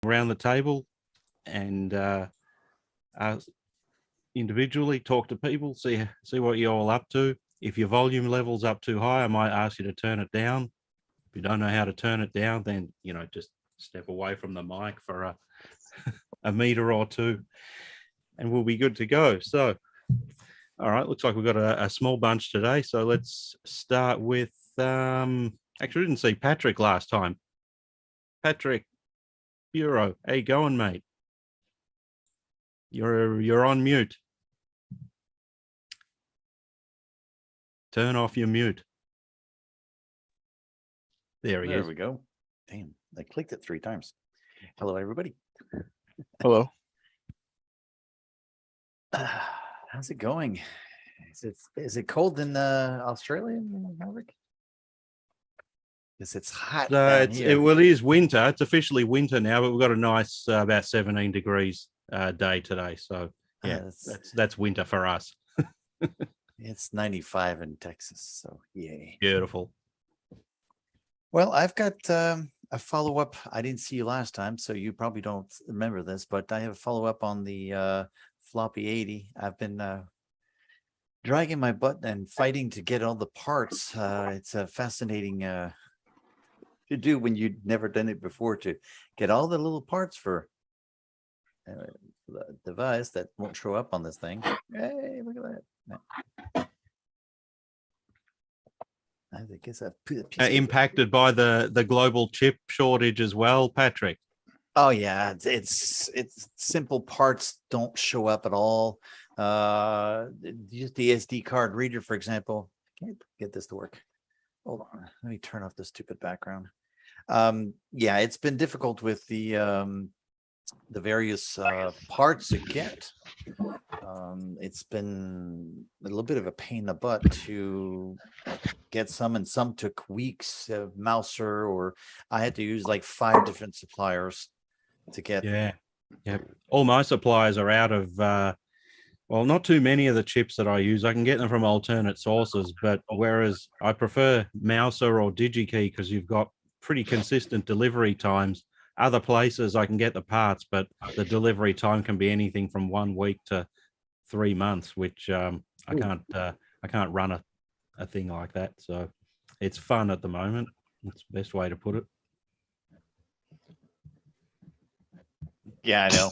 around the table and individually talk to people, see what you're all up to. If your volume level's up too high, I might ask you to turn it down. If you don't know how to turn it down, then, you know, just step away from the mic for a meter or two and we'll be good to go. So, all right, looks like we've got a small bunch today. So let's start with, actually, we didn't see Patrick last time. Patrick Bureau, how you going, mate? You're on mute. Turn off your mute. There he is. There we go. Damn, I clicked it 3 times. Hello, everybody. Hello. How's it going? Is it cold in Australia, Maverick? Because it's hot. Down here. Well, it is winter. It's officially winter now, but we've got a nice about 17 degrees day today. So yeah, that's winter for us. It's 95 in Texas, so yay. Beautiful. Well, I've got a follow-up. I didn't see you last time, so you probably don't remember this, but I have a follow-up on the floppy 80. I've been dragging my butt and fighting to get all the parts. It's a fascinating to do when you've never done it before, to get all the little parts for the device that won't show up on this thing. Hey, look at that. No. I guess Impacted by the global chip shortage as well, Patrick. Oh yeah, it's simple parts don't show up at all. Use the SD card reader, for example. I can't get this to work. Hold on, let me turn off the stupid background. Yeah, it's been difficult with the various parts to get. It's been a little bit of a pain in the butt to get some, and some took weeks. Mouser, or I had to use like 5 different suppliers to get. Yeah. All my suppliers are out of well, not too many of the chips that I use. I can get them from alternate sources, but whereas I prefer Mouser or DigiKey because you've got pretty consistent delivery times. Other places I can get the parts, but the delivery time can be anything from 1 week to 3 months, which I can't run a thing like that. So it's fun at the moment. That's the best way to put it. Yeah, I know.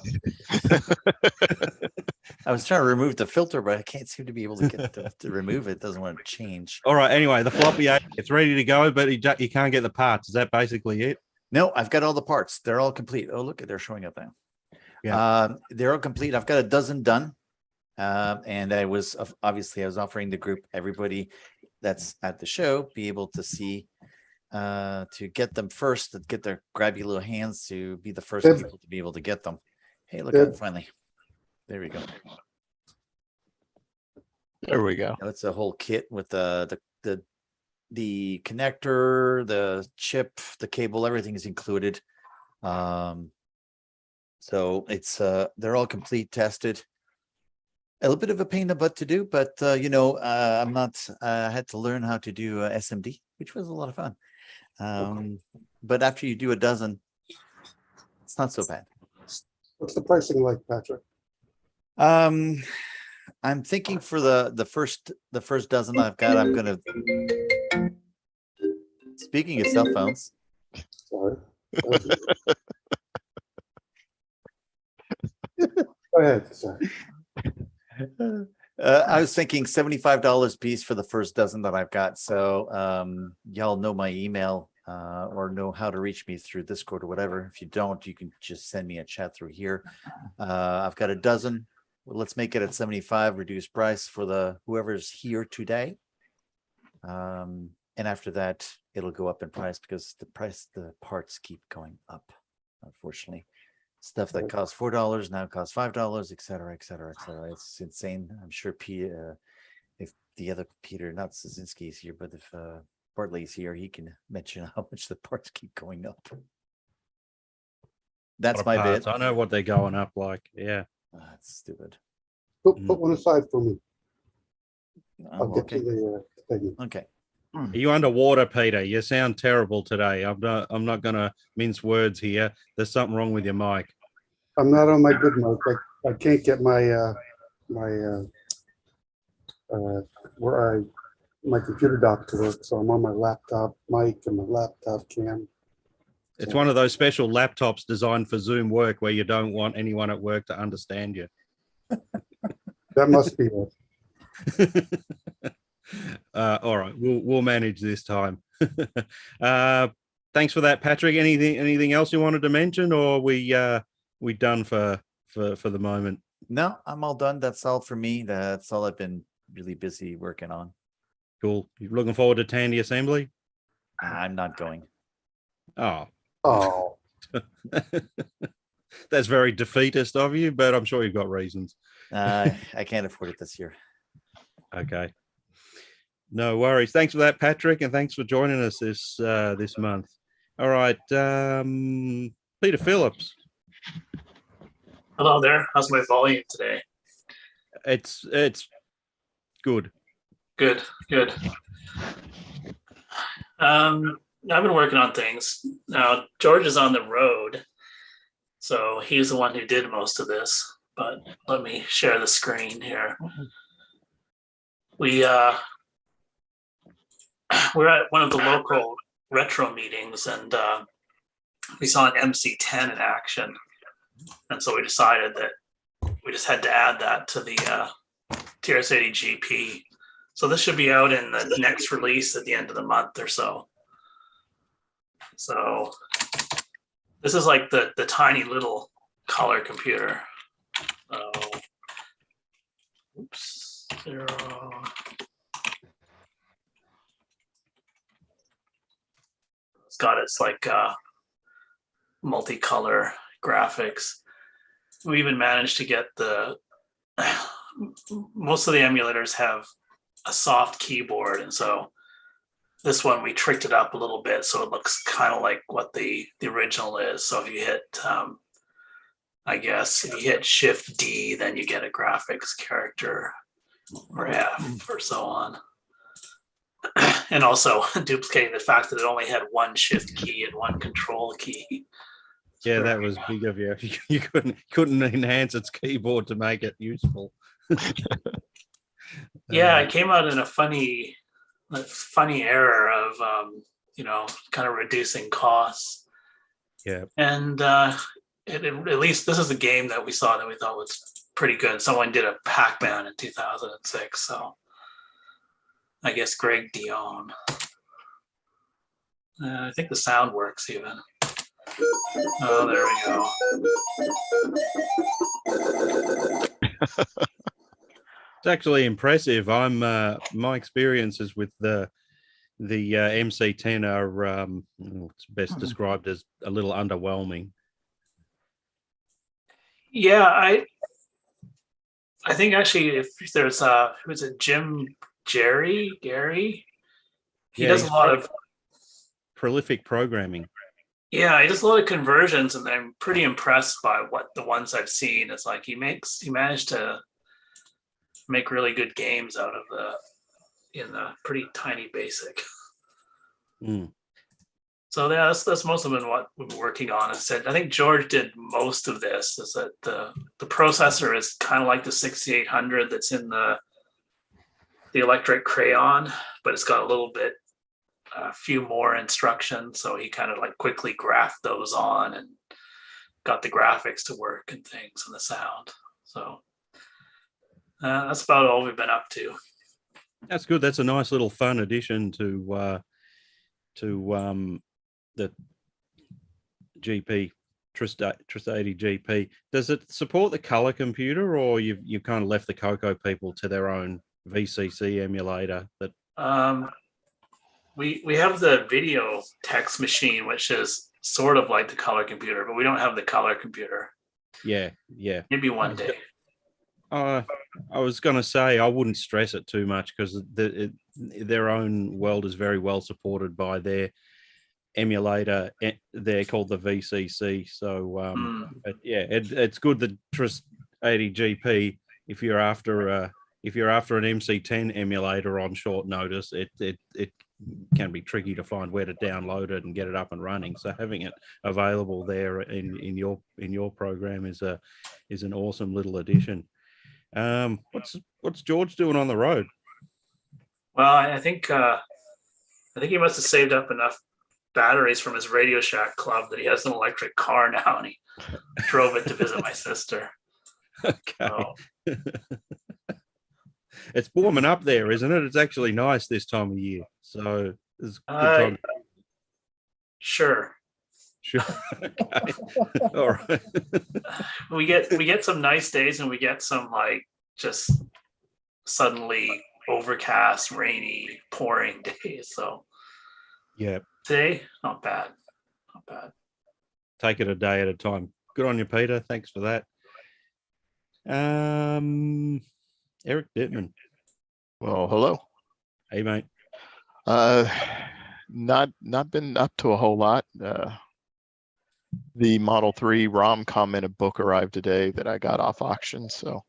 I was trying to remove the filter, but I can't seem to be able to get to remove it. It doesn't want to change. All right. Anyway, the floppy 80, it's ready to go, but you can't get the parts. Is that basically it? No, I've got all the parts. They're all complete. Oh, look, they're showing up now. Yeah. They're all complete. I've got a dozen done. And I was offering the group, everybody that's at the show, be able to see, to get them first, to get their grabby little hands, to be the first people to be able to get them. Hey, look at it finally. There we go. There we go. Now it's a whole kit with the connector, the chip, the cable, everything is included. So it's they're all complete, tested. A little bit of a pain in the butt to do, but you know, I had to learn how to do SMD, which was a lot of fun. But after you do a dozen, it's not so bad. What's the pricing like, Patrick? I'm thinking for the first dozen I've got, I'm gonna. Speaking of cell phones. Sorry. Go ahead. Sorry. I was thinking $75 piece for the first dozen that I've got. So y'all know my email or know how to reach me through Discord or whatever. If you don't, you can just send me a chat through here. I've got a dozen. Let's make it at 75, reduced price for the whoever's here today. And after that, it'll go up in price because the parts keep going up, unfortunately. Stuff that costs $4 now costs $5, et cetera, et cetera, et cetera. It's insane. I'm sure if the other Peter, not Casinski, is here, but if Bartley's here, he can mention how much the parts keep going up. That's my bit. I know what they're going up like. Yeah. That's stupid. Put one aside for me. I'll get Okay. to the thing. Okay. Are you underwater, Peter? You sound terrible today. I'm not going to mince words here. There's something wrong with your mic. I'm not on my good mic. I can't get my my computer dock to work, so I'm on my laptop mic and my laptop cam. It's one of those special laptops designed for Zoom work where you don't want anyone at work to understand you. That must be it. All right, we'll manage this time. Thanks for that, Patrick. Anything else you wanted to mention, or we done for the moment? No, I'm all done. That's all for me. That's all I've been really busy working on. Cool. You looking forward to Tandy Assembly? I'm not going. Oh, Oh, that's very defeatist of you, but I'm sure you've got reasons. I can't afford it this year. Okay. No worries. Thanks for that, Patrick, and thanks for joining us this month. All right, Peter Phillips. Hello there. How's my volume today? It's good. Good. I've been working on things. Now, George is on the road, so he's the one who did most of this, but let me share the screen here. We're at one of the local retro meetings, and we saw an MC10 in action. And so we decided that we just had to add that to the TRS-80 GP. So this should be out in the next release at the end of the month or so. So this is like the tiny little color computer. So, oops, 0. It's got its like multicolor graphics. We even managed to get most of the emulators have a soft keyboard, and so this one we tricked it up a little bit so it looks kind of like what the original is. So if you hit I guess if you hit Shift D, then you get a graphics character, or F, or so on. And also duplicating the fact that it only had one Shift key and one Control key. Yeah, that was big of you. You couldn't enhance its keyboard to make it useful. Yeah, it came out in a funny error of kind of reducing costs. Yeah, and at least this is a game that we saw that we thought was pretty good. Someone did a Pac-Man in 2006, so I guess Greg Dion. I think the sound works even. Oh, there we go. it's actually impressive. My experiences with the MC10 are it's best described as a little underwhelming. Yeah, I think actually if there's who's it, Gary, he does a lot of prolific programming. Yeah, he does a lot of conversions, and I'm pretty impressed by what the ones I've seen. It's like he managed to make really good games out of in the pretty tiny basic. So yeah, that's most of what we've been working on. I think George did most of this. Is that the processor is kind of like the 6800 that's in the electric crayon, but it's got a few more instructions. So he kind of like quickly graphed those on and got the graphics to work and things and the sound. So that's about all we've been up to. That's good. That's a nice little fun addition to the GP TRS-80 GP. Does it support the color computer, or you've kind of left the Coco people to their own VCC emulator? That we have the video text machine, which is sort of like the color computer, but we don't have the color computer. Yeah. Maybe one day. I was going to say I wouldn't stress it too much because their own world is very well supported by their emulator. They're called the VCC. So but yeah, it's good that TRS-80 GP. If you're after an MC10 emulator on short notice, it can be tricky to find where to download it and get it up and running. So having it available there in your program is an awesome little addition. What's George doing on the road? Well, I think he must have saved up enough batteries from his Radio Shack club that he has an electric car now, and he drove it to visit my sister. Okay. So, It's warming up there, isn't it? It's actually nice this time of year. So it's a good time. Sure. Sure. Okay. All right. We get some nice days, and we get some like just suddenly overcast, rainy, pouring days. So Yeah. today, not bad. Not bad. Take it a day at a time. Good on you, Peter. Thanks for that. Eric Dittman. Well, hello. Hey, mate. Not been up to a whole lot. The Model 3 ROM commented book arrived today that I got off auction, so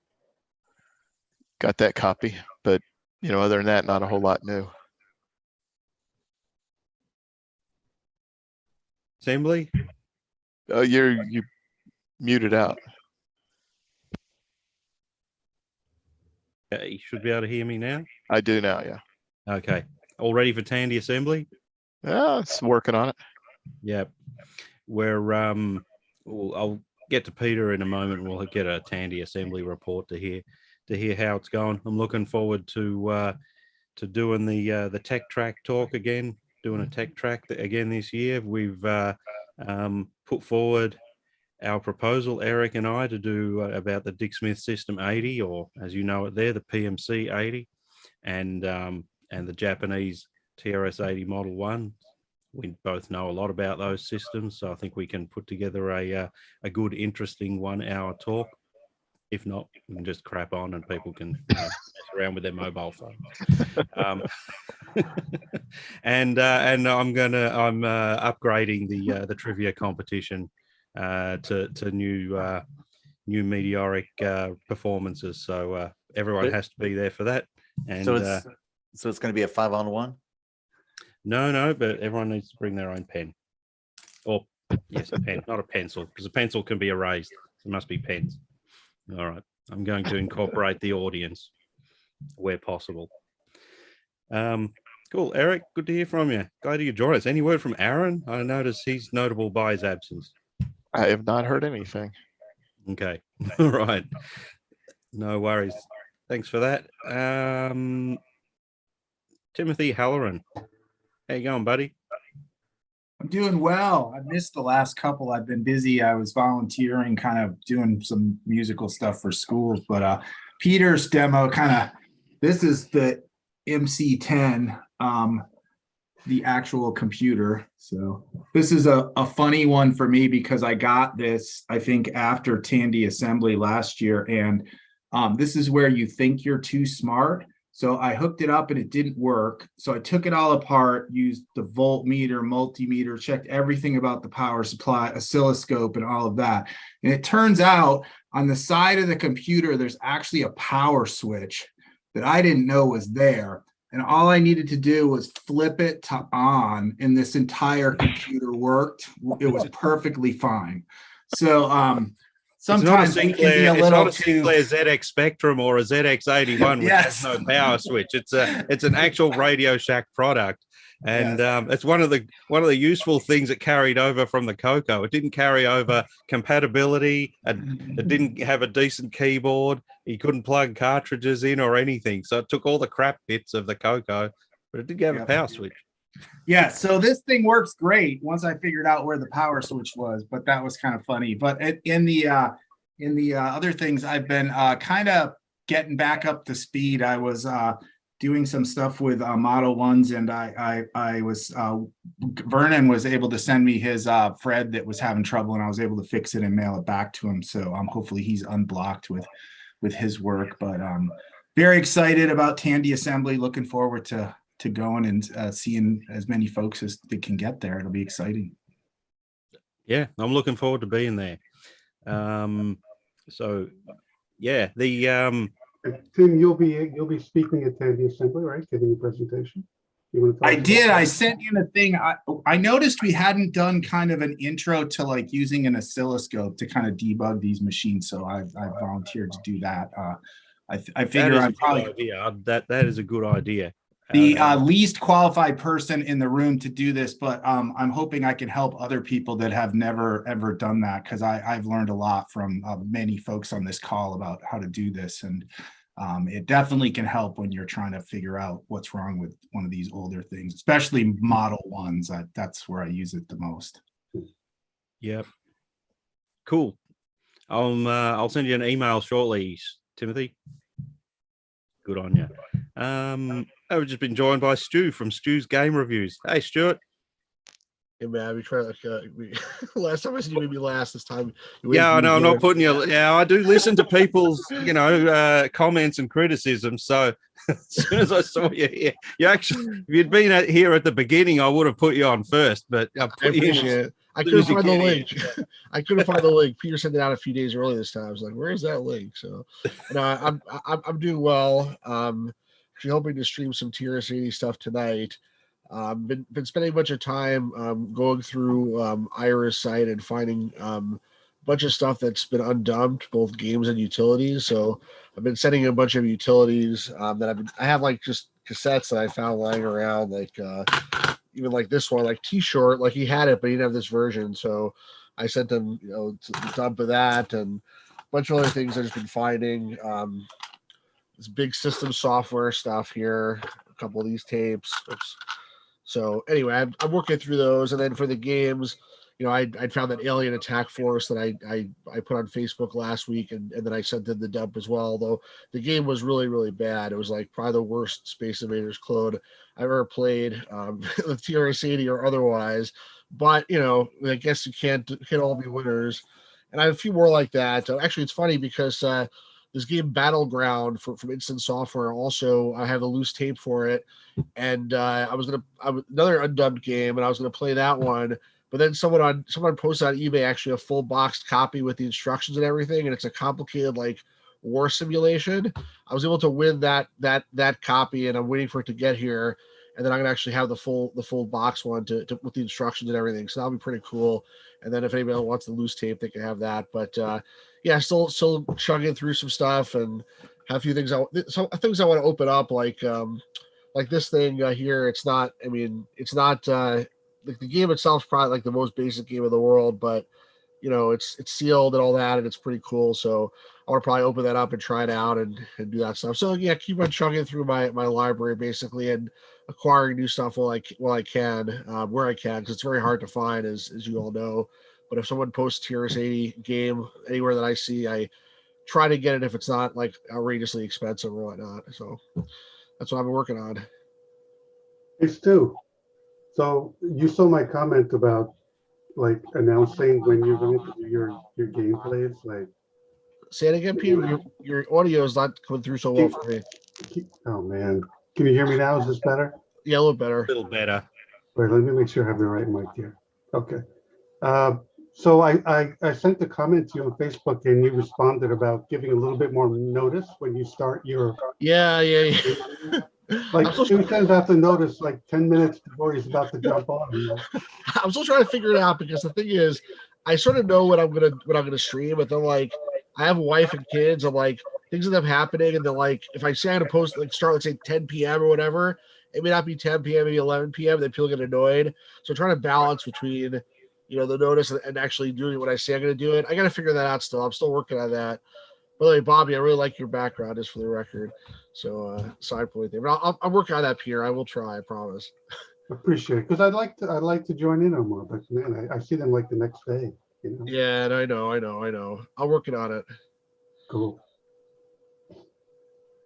got that copy. But other than that, not a whole lot new. Assembly? You muted out. You should be able to hear me now. I do now, yeah. Okay. All ready for Tandy assembly? Yeah, it's working on it. Yep. I'll get to Peter in a moment. We'll get a Tandy assembly report to hear how it's going. I'm looking forward to doing the tech track talk again, doing a tech track again this year. We've put forward our proposal, Eric and I, to do about the Dick Smith System 80, or as you know it there, the PMC 80, and the Japanese TRS-80 Model 1. We both know a lot about those systems, so I think we can put together a good, interesting 1 hour talk. If not, we can just crap on and people can mess around with their mobile phones. And I'm upgrading the trivia competition to new meteoric performances. So everyone has to be there for that. And so it's going to be a 5-on-1. No, but everyone needs to bring their own pen. Or yes, a pen, not a pencil, because a pencil can be erased. It must be pens. All right. I'm going to incorporate the audience where possible. Cool. Eric, good to hear from you. Glad you joined us. Any word from Aaron? I noticed he's notable by his absence. I have not heard anything. Okay. All right. No worries. Thanks for that. Timothy Halloran. How you going, buddy? I'm doing well. I missed the last couple. I've been busy. I was volunteering, kind of doing some musical stuff for schools. But Peter's demo this is the MC10, the actual computer. So this is a funny one for me because I got this, I think, after Tandy assembly last year. And this is where you think you're too smart. So I hooked it up and it didn't work. So I took it all apart, used the voltmeter, multimeter, checked everything about the power supply, oscilloscope, and all of that. And it turns out on the side of the computer, there's actually a power switch that I didn't know was there. And all I needed to do was flip it to on, and this entire computer worked. It was perfectly fine. So sometimes we can be a little too. It's not a ZX Spectrum or a ZX81 which has no power switch. It's an actual Radio Shack product, and it's one of the useful things that carried over from the Coco. It didn't carry over compatibility, and it didn't have a decent keyboard. You couldn't plug cartridges in or anything, so it took all the crap bits of the Coco, but it did have a power switch. Yeah, so this thing works great once I figured out where the power switch was, but that was kind of funny. But in the other things, I've been kind of getting back up to speed. I was doing some stuff with Model 1s, and I was Vernon was able to send me his Fred that was having trouble, and I was able to fix it and mail it back to him. So hopefully he's unblocked with his work. But very excited about Tandy assembly. Looking forward to going and seeing as many folks as they can get there. It'll be exciting. Yeah, I'm looking forward to being there. So yeah, the Tim, you'll be speaking at Tandy Assembly, right? Giving a presentation. You wanna talk I about did. that? I sent in a thing. I noticed we hadn't done kind of an intro to like using an oscilloscope to kind of debug these machines. So I volunteered to do that. I That figure is a I'm good probably idea. That is a good idea. the least qualified person in the room to do this, but I'm hoping I can help other people that have never ever done that, because I've learned a lot from many folks on this call about how to do this, and it definitely can help when you're trying to figure out what's wrong with one of these older things, especially model ones. That's where I use it the most. Yep. Cool. I'll send you an email shortly, Timothy. Good on you. I've just been joined by Stu from Stu's Game Reviews. Hey, Stuart. Hey man, we try like last time I said you made me last. This time, Yeah, I know. I'm not putting you. Yeah, I do listen to people's, comments and criticisms. So as soon as I saw you here, you actually, if you'd been here at the beginning, I would have put you on first. But I I put you in appreciate as it. I soon couldn't as you find the get here. link. I couldn't find the link. Peter sent it out a few days early this time. I was like, "Where is that link?" So, I'm doing well. Actually hoping to stream some TRS-80 stuff tonight. Been spending a bunch of time going through Ira's site and finding a bunch of stuff that's been undumped, both games and utilities. So I've been sending a bunch of utilities that I have like just cassettes that I found lying around, like even like this one, like T-Short, like he had it, but he didn't have this version. So I sent him, the dump of that and a bunch of other things I've just been finding. This big system software stuff here, a couple of these tapes. Oops. So anyway, I'm working through those, and then for the games, I found that Alien Attack Force that I put on Facebook last week, and then I sent in the dump as well. Though the game was really really bad. It was like probably the worst Space Invaders clone I've ever played, with TRS-80 or otherwise. But I guess you can't all be winners, and I have a few more like that. Actually, it's funny because this game Battleground from Instant Software, also I have a loose tape for it, and I was another undubbed game, and I was gonna play that one, but then someone posted on eBay actually a full boxed copy with the instructions and everything, and it's a complicated like war simulation. I was able to win that copy, and I'm waiting for it to get here, and then I'm gonna actually have the full box one to with the instructions and everything. So that'll be pretty cool. And then if anybody wants the loose tape, they can have that. But yeah, still chugging through some stuff and have a few things I want to open up, like this thing here. It's not. I mean, it's not like the game itself is probably like the most basic game in the world, but it's sealed and all that, and it's pretty cool. So I want to probably open that up and try it out and do that stuff. So yeah, keep on chugging through my library basically and acquiring new stuff while I can, where I can, because it's very hard to find, as you all know. But if someone posts TRS-80 game anywhere that I see, I try to get it if it's not like outrageously expensive or whatnot. So that's what I've been working on. Hey, Stu. So you saw my comment about like announcing when you're going to do your gameplays, like. Say it again, Peter. Your audio is not coming through so well for me. Oh man, can you hear me now? Is this better? Yeah, a little better. A little better. Wait, let me make sure I have the right mic here. Okay. So I sent a comment to you on Facebook, and you responded about giving a little bit more notice when you start your. Yeah. Like Stu sends out the notice like 10 minutes before he's about to jump on. I'm still trying to figure it out, because the thing is, I sort of know what I'm gonna stream, but then like I have a wife and kids, and like things end up happening, and then like if I say I'm gonna post start, let's say 10 p.m. or whatever, it may not be 10 p.m., maybe 11 p.m. Then people get annoyed. So trying to balance between the notice and actually doing what I say I'm gonna do it. I gotta figure that out still. I'm still working on that. By the way, Bobby, I really like your background, just for the record. So side point there, but I'm working on that, Pierre. I will try. I promise. Appreciate it, because I'd like to join in on more, but man, I see them like the next day. Yeah, and I know. I'm working on it. Cool.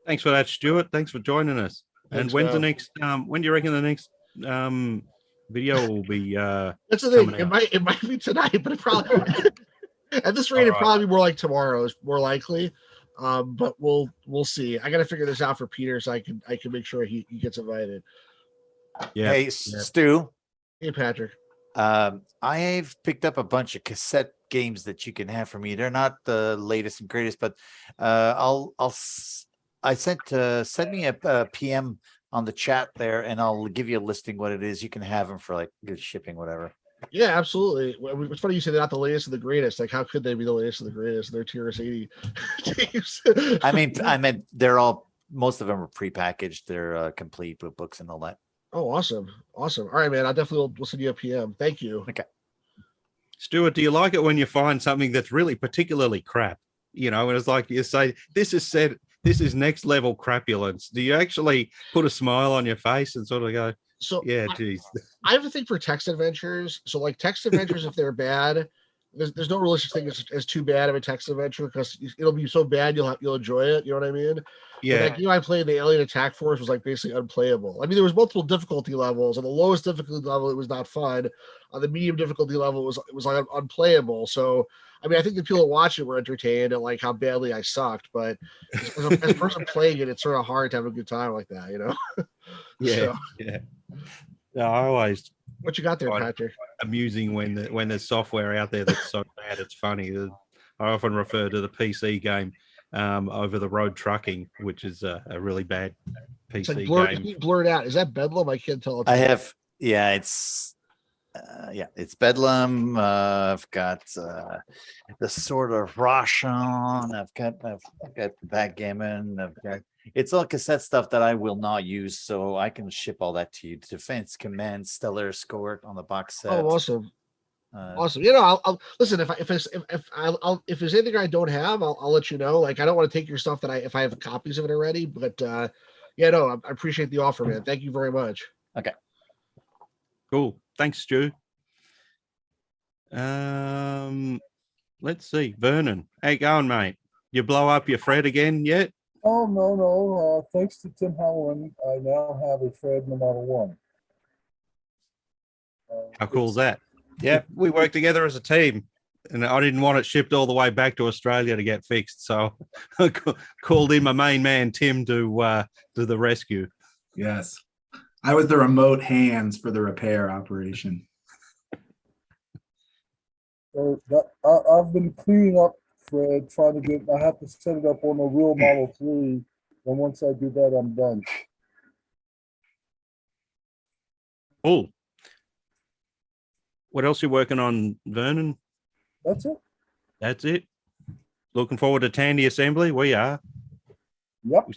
Thanks for that, Stuart. Thanks for joining us. Thanks, and when's the man. next? When do you reckon the next video will be? That's the thing. coming out? It might be tonight, but it probably at this rate, it'd probably be more like tomorrow. Is more likely. But we'll see. I got to figure this out for Peter, so I can make sure he gets invited. Yeah. Hey, Stu. Hey, Patrick. I've picked up a bunch of cassette games that you can have for me. They're not the latest and greatest, but send me a PM on the chat there, and I'll give you a listing what it is. You can have them for like good shipping, whatever. Yeah, absolutely. It's funny you say they're not the latest and the greatest. Like, how could they be the latest and the greatest? They're TRS-80 tapes. I meant most of them are prepackaged. They're complete with books and all that. Oh, awesome. Awesome. All right, man. I definitely will send you a PM. Thank you. Okay. Stuart, do you like it when you find something that's really particularly crap? You know, and it's like you say, this is next level crapulence. Do you actually put a smile on your face and sort of go, so yeah, geez. I have a thing for text adventures. So like text adventures, if they're bad, there's no realistic thing as too bad of a text adventure because it'll be so bad you'll enjoy it. You know what I mean? Yeah. But, like, I played the Alien Attack Force was like basically unplayable. I mean, there was multiple difficulty levels. On the lowest difficulty level, it was not fun. On the medium difficulty level, it was like unplayable. So I mean, I think the people that watch it were entertained and like how badly I sucked. But as a person playing it, it's sort of hard to have a good time like that, you know? Yeah. So, Yeah. No, I always what you got there, Right. Patrick? amusing when there's software out there that's so bad it's funny. I often refer to the PC game over the road trucking, which is a really bad It's PC like blurred, game. blurred out. Is that Bedlam? I can't tell. It's Bedlam. I've got the Sword of Roshan. I've got Backgammon. It's all cassette stuff that I will not use, so I can ship all that to you. Defense Command, Stellar Escort on the box set. Oh, awesome. Uh, Awesome. You know, I'll listen if there's anything I don't have, I'll let you know. Like, I don't want to take your stuff if I have copies of it already, but yeah, no, I appreciate the offer, man. Thank you very much. Okay. Cool. Thanks, Stu. Let's see. Vernon, how you going, mate? You blow up your Fred again yet? Oh, no. Thanks to Tim Howland, I now have a Fred no matter one. How cool is that? Yeah, we work together as a team, and I didn't want it shipped all the way back to Australia to get fixed, so I called in my main man Tim to the rescue. Yes. I was the remote hands for the repair operation. So I've been cleaning up Fred, I have to set it up on a real Model 3. And once I do that, I'm done. Cool. What else you working on, Vernon? That's it. That's it. Looking forward to Tandy Assembly. We are. Yep.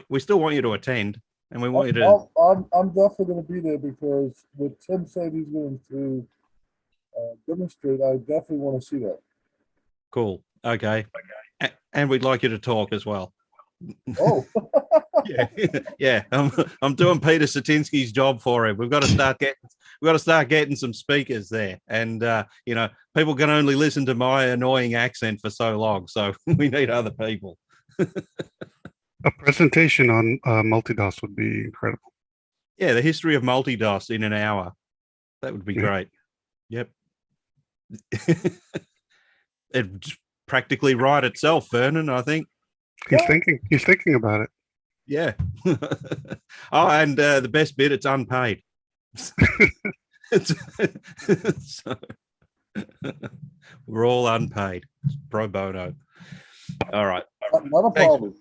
We still want you to attend, and we want you to. I'm definitely going to be there because what Tim said he's going to demonstrate, I definitely want to see that. Cool. Okay. And we'd like you to talk as well. Oh. Yeah. I'm doing Peter Satinsky's job for him. We've got to start getting some speakers there, and you know, people can only listen to my annoying accent for so long, so we need other people. A presentation on multi-DOS would be incredible. Yeah, the history of multi-DOS in an hour. That would be great. Yep. It'd practically write itself, Vernon, I think. He's thinking about it. Yeah. Oh, and the best bit, it's unpaid. So, we're all unpaid. It's pro bono. All right. Not a problem.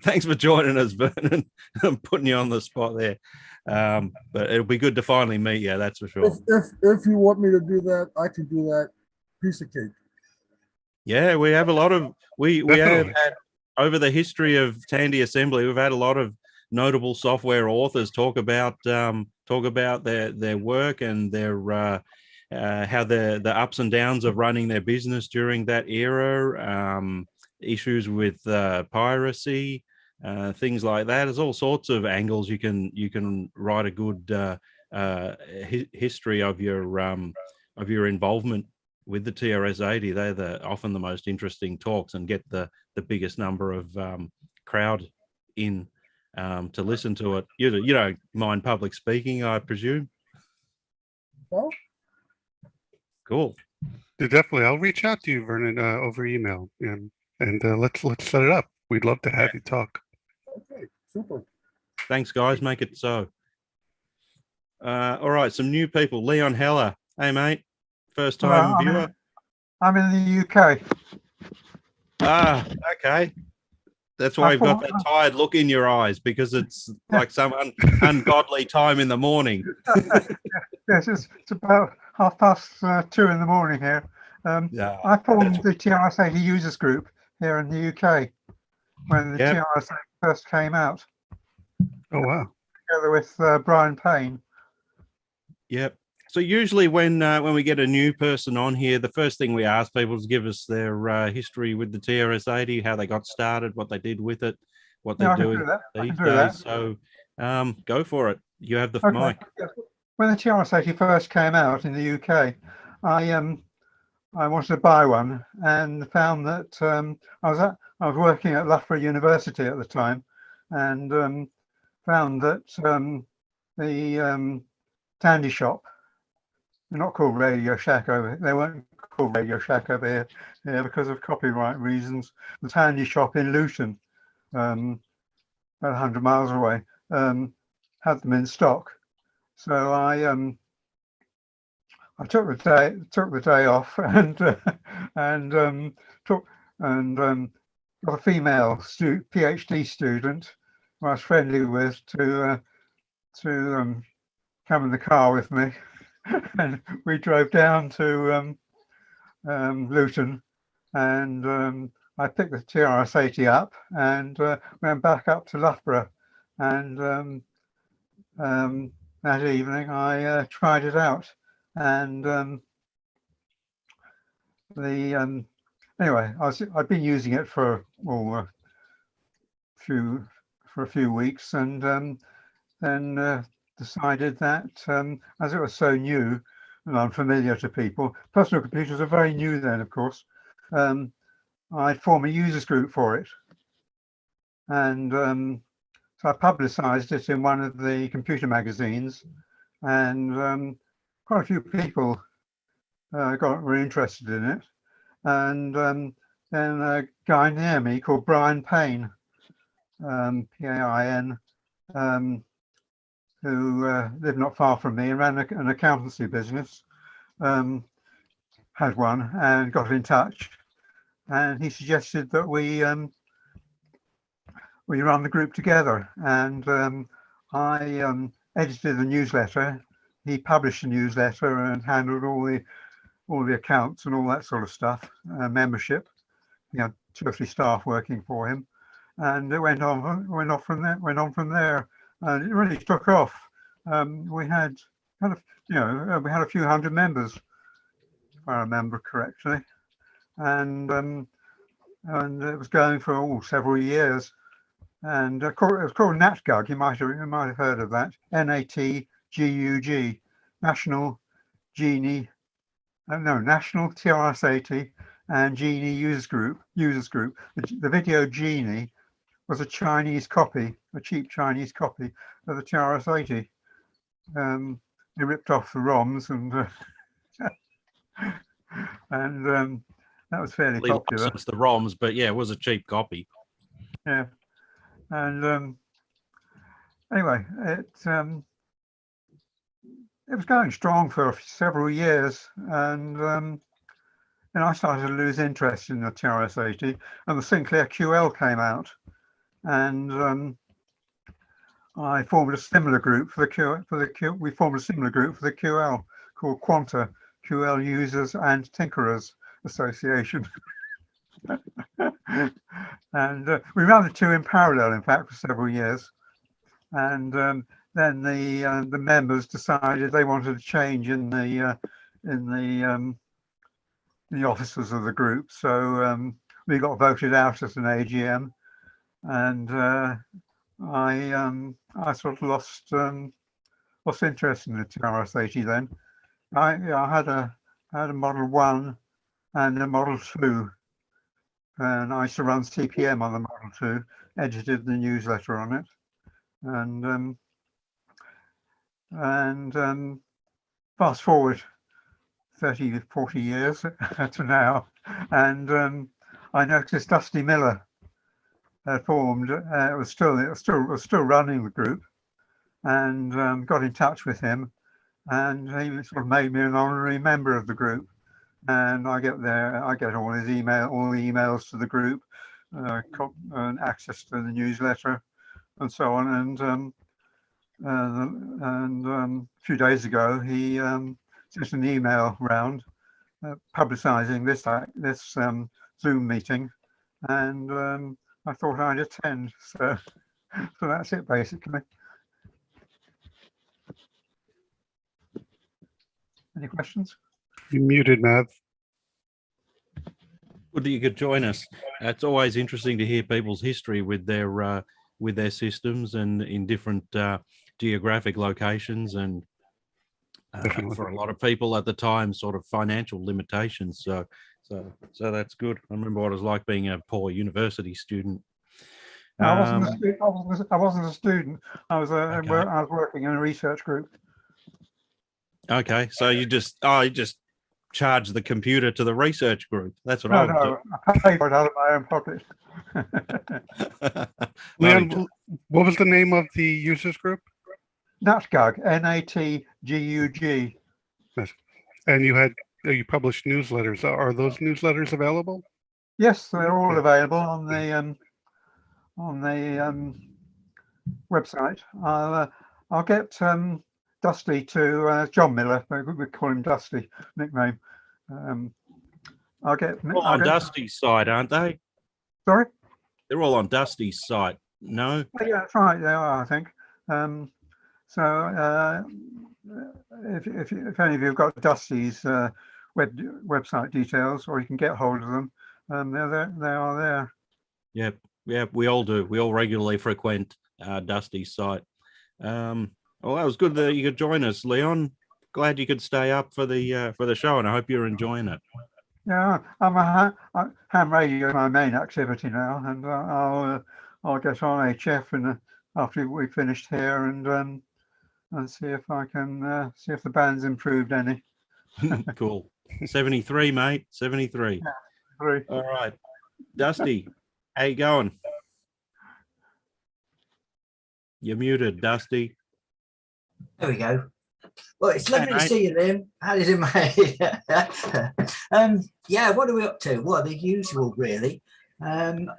Thanks for joining us, Vernon. I'm putting you on the spot there. But it'll be good to finally meet you, that's for sure. If you want me to do that, I can do that. Piece of cake. Yeah, we have a lot of we have Definitely. had over the history of Tandy Assembly, we've had a lot of notable software authors talk about their work and their how the ups and downs of running their business during that era, issues with piracy, things like that. There's all sorts of angles you can write a good history of your involvement with the TRS-80. They're often the most interesting talks and get the biggest number of crowd in to listen to it. You don't mind public speaking, I presume? No. Cool. Definitely. I'll reach out to you, Vernon, over email, and let's set it up. We'd love to have you talk. Okay, super. Thanks, guys. Make it so. All right, some new people. Leon Heller. Hey, mate. First time viewer. I'm in the UK. Ah, okay. That's why you've got that tired look in your eyes, because it's like some ungodly time in the morning. Yes, it's about 2:30 in the morning here. Yeah, I formed the TRS-80 users group here in the UK when the TRS-80 first came out. Oh, wow. Together with Brian Payne. Yep. So usually when we get a new person on here, the first thing we ask people is give us their history with the TRS-80, how they got started, what they did with it, what they're doing these days. So go for it. You have the mic. When the TRS-80 first came out in the UK, I wanted to buy one and found that I was working at Loughborough University at the time, and found that the Tandy Shop, they're not called Radio Shack over. They weren't called Radio Shack over here because of copyright reasons. The Tandy Shop in Luton, about 100 miles away, had them in stock. So I took the day off and got a female PhD student who I was friendly with to come in the car with me, and we drove down to Luton, and I picked the TRS-80 up and went back up to Loughborough, and that evening I tried it out, and anyway, I've been using it for a few weeks, and then decided that as it was so new and unfamiliar to people, personal computers are very new then, of course, I'd form a users group for it, and so I publicized it in one of the computer magazines, and quite a few people were interested in it, and then a guy near me called Brian Payne, P-A-I-N, who lived not far from me and ran an accountancy business, had one and got in touch, and he suggested that we run the group together, and I edited the newsletter. He published the newsletter and handled all the accounts and all that sort of stuff, membership. He had 2 or 3 staff working for him, and it went on from there, and it really took off. We had we had a few hundred members, if I remember correctly, and it was going for several years. And it was called NatGug. You might have heard of that. NatGug, National TRS-80 and Genie Users Group. The Video Genie was a Chinese copy, a cheap Chinese copy of the TRS-80. They ripped off the ROMs, and that was fairly popular. Licensed the ROMs, but yeah, it was a cheap copy. Yeah. And anyway, it was going strong for several years, and then I started to lose interest in the TRS-80, and the Sinclair QL came out, and I formed a similar group for the we formed a similar group for the QL called Quanta, QL Users and Tinkerers Association. And we ran the 2 in parallel, in fact, for several years, and then the members decided they wanted a change in the officers of the group, so we got voted out at an AGM, and I sort of lost interest in the TRS-80 then. I had a Model 1 and a Model 2. And I used to run CPM on the Model 2, edited the newsletter on it, and fast forward 30, 40 years to now, and I noticed Dusty Miller had formed. It was still running the group, and got in touch with him, and he sort of made me an honorary member of the group. And I get all the emails to the group, access to the newsletter and so on. And a few days ago, he sent an email round publicising this Zoom meeting, and I thought I'd attend. So that's it, basically. Any questions? You muted, Mav. Good that you could join us. It's always interesting to hear people's history with their systems and in different geographic locations, and for a lot of people at the time, sort of financial limitations. So that's good. I remember what it was like being a poor university student. I wasn't a student. I was working in a research group. Okay, so you just charge the computer to the research group. That's what No, I would do. I paid for it out of my own pocket. Leon, what was the name of the users group? NatGug, NATGUG. Yes. And you published newsletters. Are those newsletters available? Yes, they're all available on the website. I'll get Dusty to John Miller. We call him Dusty, nickname. I'll get on Dusty's site, aren't they? Sorry, they're all on Dusty's site. No. Oh, yeah, that's right. They are, I think. If any of you have got Dusty's website details, or you can get hold of them, they are there. Yep, we all do. We all regularly frequent Dusty's site. Well, that was good that you could join us, Leon. Glad you could stay up for the show, and I hope you're enjoying it. Yeah, ham radio is my main activity now, and I'll get on HF and after we've finished here, and see if I can see if the band's improved any. Cool. 73, mate. 73. Yeah, 3. All right, Dusty, how you going? You're muted, Dusty. There we go. Well, it's lovely to see you, Liam. How is it, mate? Yeah, what are we up to? Well, the usual, really. I'm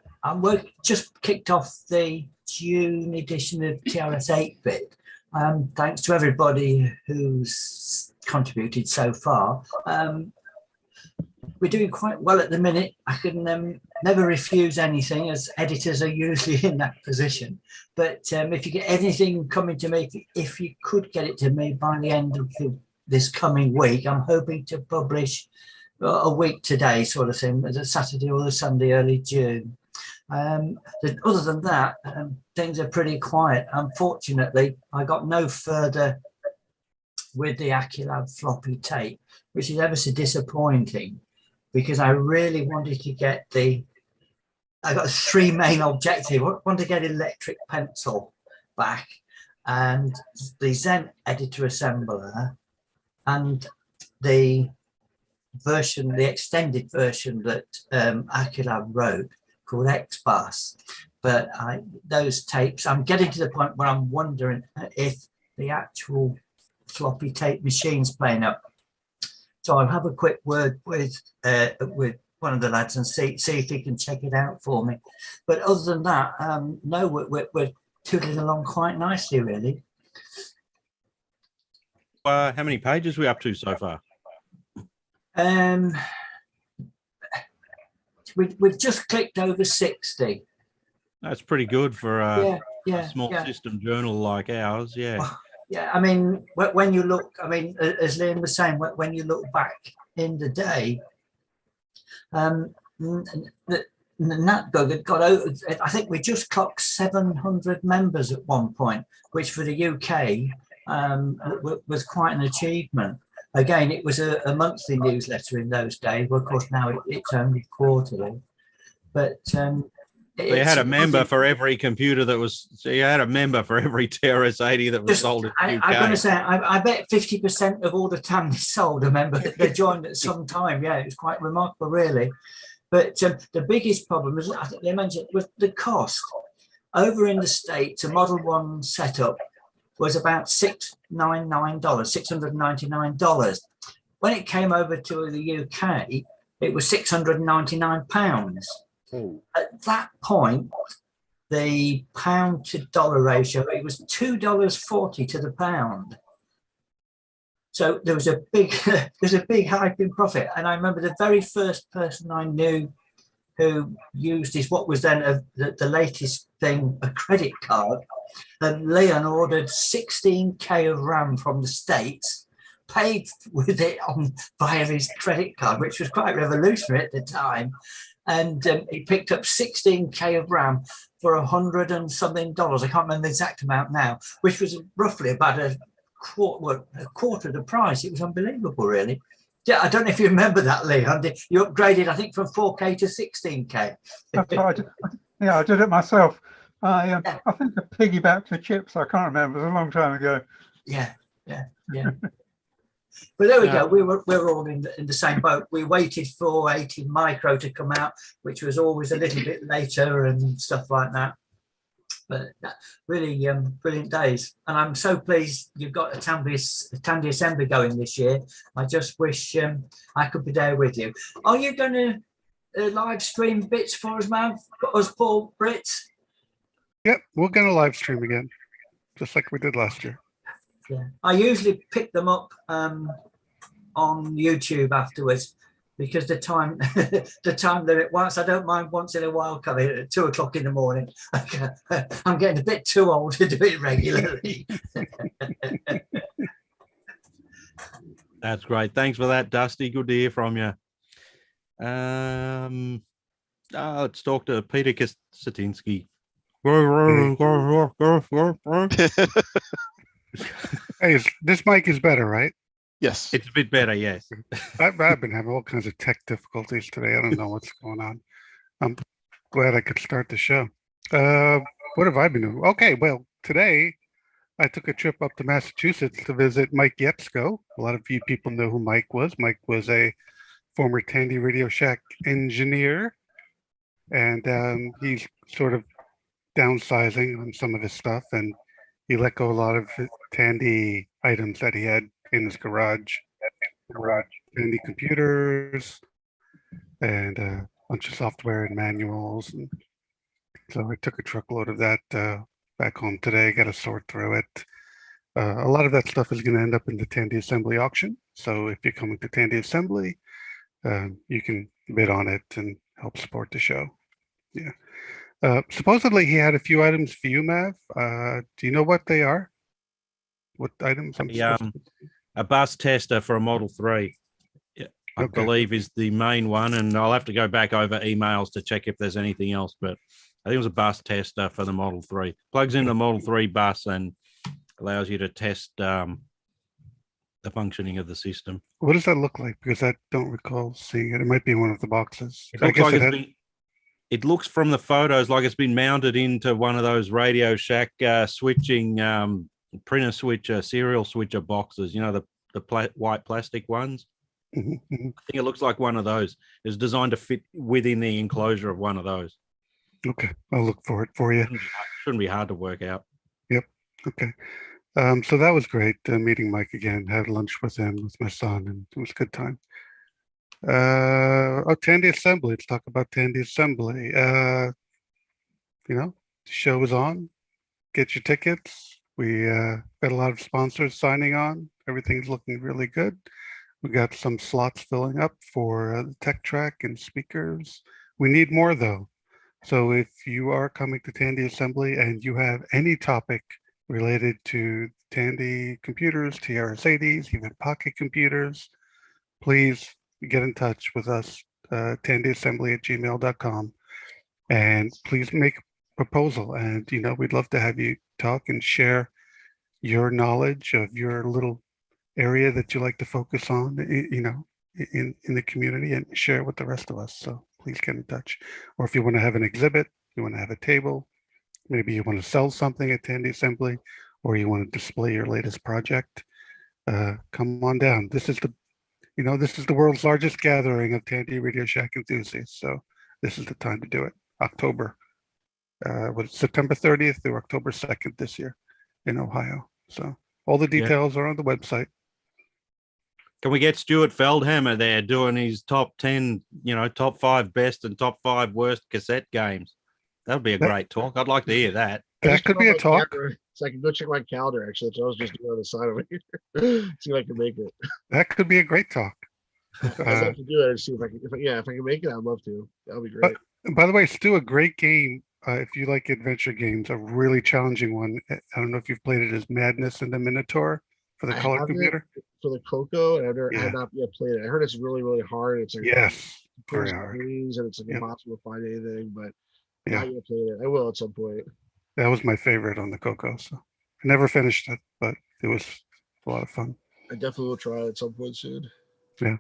just kicked off the June edition of TRS-80. Thanks to everybody who's contributed so far. We're doing quite well at the minute. I can never refuse anything, as editors are usually in that position. But if you get anything coming to me, if you could get it to me by the end of this coming week, I'm hoping to publish a week today, sort of thing, as a Saturday or a Sunday, early June. Other than that, things are pretty quiet. Unfortunately, I got no further with the Aculab floppy tape, which is ever so disappointing, because I really wanted to get I got 3 main objectives. I want to get electric pencil back, and the Zen editor assembler, and the extended version that Aculab wrote called XBus. But those tapes, I'm getting to the point where I'm wondering if the actual floppy tape machine's playing up. So I'll have a quick word with one of the lads and see if he can check it out for me. But other than that, no, we're tootling along quite nicely, really. How many pages are we up to so far? We've just clicked over 60. That's pretty good for a small yeah. system journal like ours. Yeah. Well, yeah, I mean, when you look, I mean, as Liam was saying, when you look back in the day, NatGug had got over, I think we just clocked 700 members at one point, which for the UK was quite an achievement. Again, it was a monthly newsletter in those days. Well, of course, now it's only quarterly. But so you had a member for every computer that was. So you had a member for every TRS-80 that was sold in the UK. I'm going to say, I bet 50% of all the TAMs sold a member that they joined at some time. Yeah, it was quite remarkable, really. But the biggest problem, as I think they mentioned, was the cost. Over in the States, a Model 1 setup was about $699. When it came over to the UK, it was £699. At that point, the pound to dollar ratio, it was $2.40 to the pound. So there was a big hike in profit. And I remember the very first person I knew who used what was then the latest thing, a credit card. And Leon ordered 16K of RAM from the States, paid with it via his credit card, which was quite revolutionary at the time. And he picked up 16K of RAM for $100 and something. I can't remember the exact amount now, which was roughly about a quarter of the price. It was unbelievable, really. Yeah, I don't know if you remember that, Leon. You upgraded, I think, from 4K to 16K. That's right. Yeah, I did it myself. I think I piggybacked the chips. I can't remember. It was a long time ago. Yeah. But there we go. We were all in the same boat. We waited for 80 micro to come out, which was always a little bit later and stuff like that. But really brilliant days. And I'm so pleased you've got a Tandy assembly going this year. I just wish I could be there with you. Are you going to live stream bits for us, man? For us, Paul, Brits? Yep, we're going to live stream again, just like we did last year. Yeah, I usually pick them up on YouTube afterwards because the time limit. Once I don't mind once in a while coming at 2 o'clock in the morning. I'm getting a bit too old to do it regularly. That's great. Thanks for that, Dusty. Good to hear from you. Let's talk to Peter Casinski. Hey, this mic is better, right? Yes. It's a bit better, yes. I've been having all kinds of tech difficulties today. I don't know what's going on. I'm glad I could start the show. What have I been doing? Okay, well, today I took a trip up to Massachusetts to visit Mike Yetzko. A lot of you people know who Mike was. Mike was a former Tandy Radio Shack engineer, and he's sort of downsizing on some of his stuff, and he let go a lot of Tandy items that he had in his garage. Tandy computers and a bunch of software and manuals. And so I took a truckload of that back home today, got to sort through it. A lot of that stuff is going to end up in the Tandy Assembly auction. So if you're coming to Tandy Assembly, you can bid on it and help support the show. Yeah. Supposedly he had a few items for you, Mav. Do you know what they are? What items? A bus tester for a Model 3. Yeah, I believe is the main one, and I'll have to go back over emails to check if there's anything else, but I think it was a bus tester for the Model 3. Plugs in the Model 3 bus and allows you to test the functioning of the system. What does that look like? Because I don't recall seeing it. It might be in one of the boxes. It looks like it looks from the photos like it's been mounted into one of those Radio Shack switching printer switcher, serial switcher boxes, you know, the white plastic ones. Mm-hmm. I think it looks like one of those. It's designed to fit within the enclosure of one of those. Okay, I'll look for it for you. Shouldn't be hard to work out. Yep. Okay. So that was great meeting Mike again. Had lunch with him, with my son, and it was a good time. Tandy Assembly. Let's talk about Tandy Assembly. The show is on. Get your tickets. We got a lot of sponsors signing on. Everything's looking really good. We got some slots filling up for the tech track and speakers. We need more though. So if you are coming to Tandy Assembly and you have any topic related to Tandy computers, TRS-80s, even Pocket computers, please get in touch with us, tandyassembly@gmail.com, and please make a proposal. And, we'd love to have you talk and share your knowledge of your little area that you like to focus on, in the community, and share it with the rest of us. So please get in touch. Or if you want to have an exhibit, you want to have a table, maybe you want to sell something at Tandy Assembly, or you want to display your latest project, come on down. This is the world's largest gathering of Tandy Radio Shack enthusiasts. So this is the time to do it. October, September 30th through October 2nd this year in Ohio. So all the details are on the website. Can we get Stuart Feldhammer there doing his top 10, top 5 best and top 5 worst cassette games? That would be a great talk. I'd like to hear that. That could be a talk. So I can go check my calendar. Actually, that's what I was just doing on the side over here. See if I can make it. That could be a great talk. I'd love to do it and see if I can. If I can make it, I'd love to. That'll be great. By the way, Stu, a great game. If you like adventure games, a really challenging one. I don't know if you've played it, is Madness in the Minotaur for the color computer. For the Coco, and I Yeah. have not yet played it. I heard it's really, really hard. It's like Yes, very hard. screens, and it's like impossible to find anything. But Yeah. not yet played it. I will at some point. That was my favorite on the Coco. So I never finished it, but it was a lot of fun. I definitely will try it at some point soon. Yeah.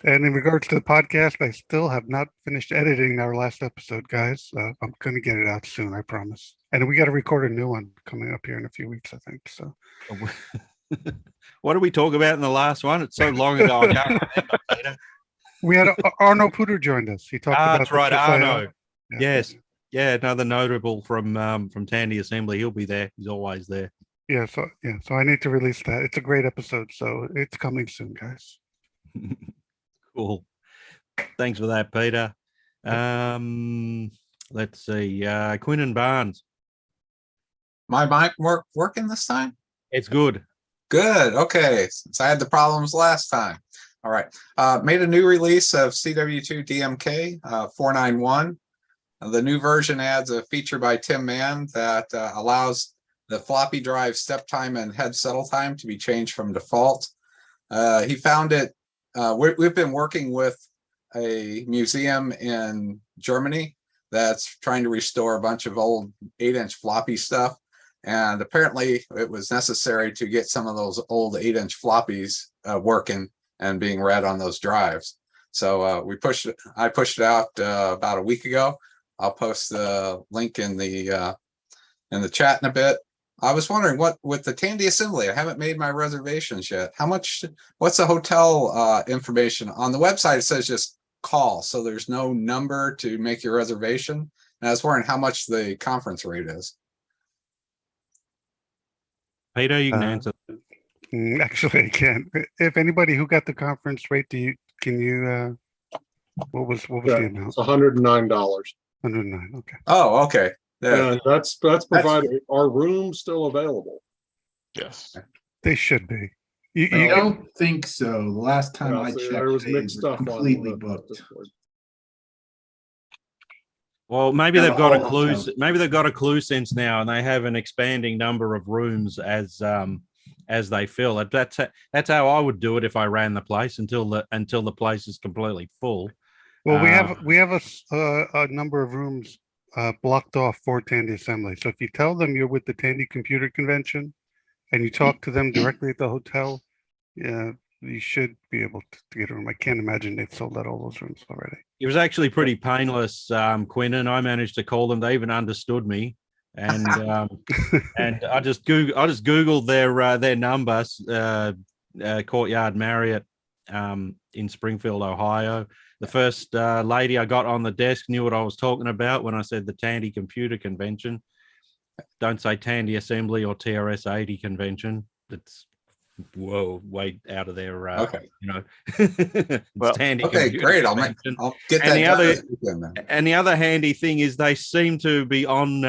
And in regards to the podcast, I still have not finished editing our last episode, guys. I'm going to get it out soon, I promise. And we got to record a new one coming up here in a few weeks, I think. So, What did we talk about in the last one? It's so long ago. I can't remember, Peter. we had Arno Puder joined us. He talked about That's the right, FIO. Arno. Yeah. Yes. Yeah, another notable from Tandy Assembly. He'll be there. He's always there. So I need to release that. It's a great episode, so it's coming soon, guys. Cool. Thanks for that, Peter. Let's see. Quinn and Barnes. My mic working this time? It's good. Good. Okay. Since I had the problems last time. All right. Made a new release of CW2 DMK 491. The new version adds a feature by Tim Mann that allows the floppy drive step time and head settle time to be changed from default. He found it. We've been working with a museum in Germany that's trying to restore a bunch of old 8-inch floppy stuff. And apparently it was necessary to get some of those old 8-inch floppies working and being read on those drives. So I pushed it out about a week ago. I'll post the link in the chat in a bit. I was wondering what with the Tandy Assembly, I haven't made my reservations yet. What's the hotel information on the website? It says just call. So there's no number to make your reservation. And I was wondering how much the conference rate is. Peter, you can answer. Actually, I can. If anybody who got the conference rate, can you what was the amount? It's $109. 109. Okay. Oh, okay. And that's provided. Are rooms still available? Yes. They should be. I don't think so. The last time I checked, there was they mixed were stuff on completely the booked. Well, maybe Yeah, they've got a all clue. hotels. Maybe they've got a clue sense now, and they have an expanding number of rooms as they fill it. That's how I would do it if I ran the place until the place is completely full. Well, we have a number of rooms blocked off for Tandy Assembly. So if you tell them you're with the Tandy Computer Convention and you talk to them directly at the hotel, you should be able to get a room. I can't imagine they've sold out all those rooms already. It was actually pretty painless, Quinn, and I managed to call them. They even understood me, and and I just googled their numbers. Courtyard Marriott in Springfield, Ohio. The first lady I got on the desk knew what I was talking about when I said the Tandy Computer Convention. Don't say Tandy Assembly or TRS-80 Convention. That's way out of their okay. Well, Tandy. Okay, great. I'll get that. And the other handy thing is they seem to be on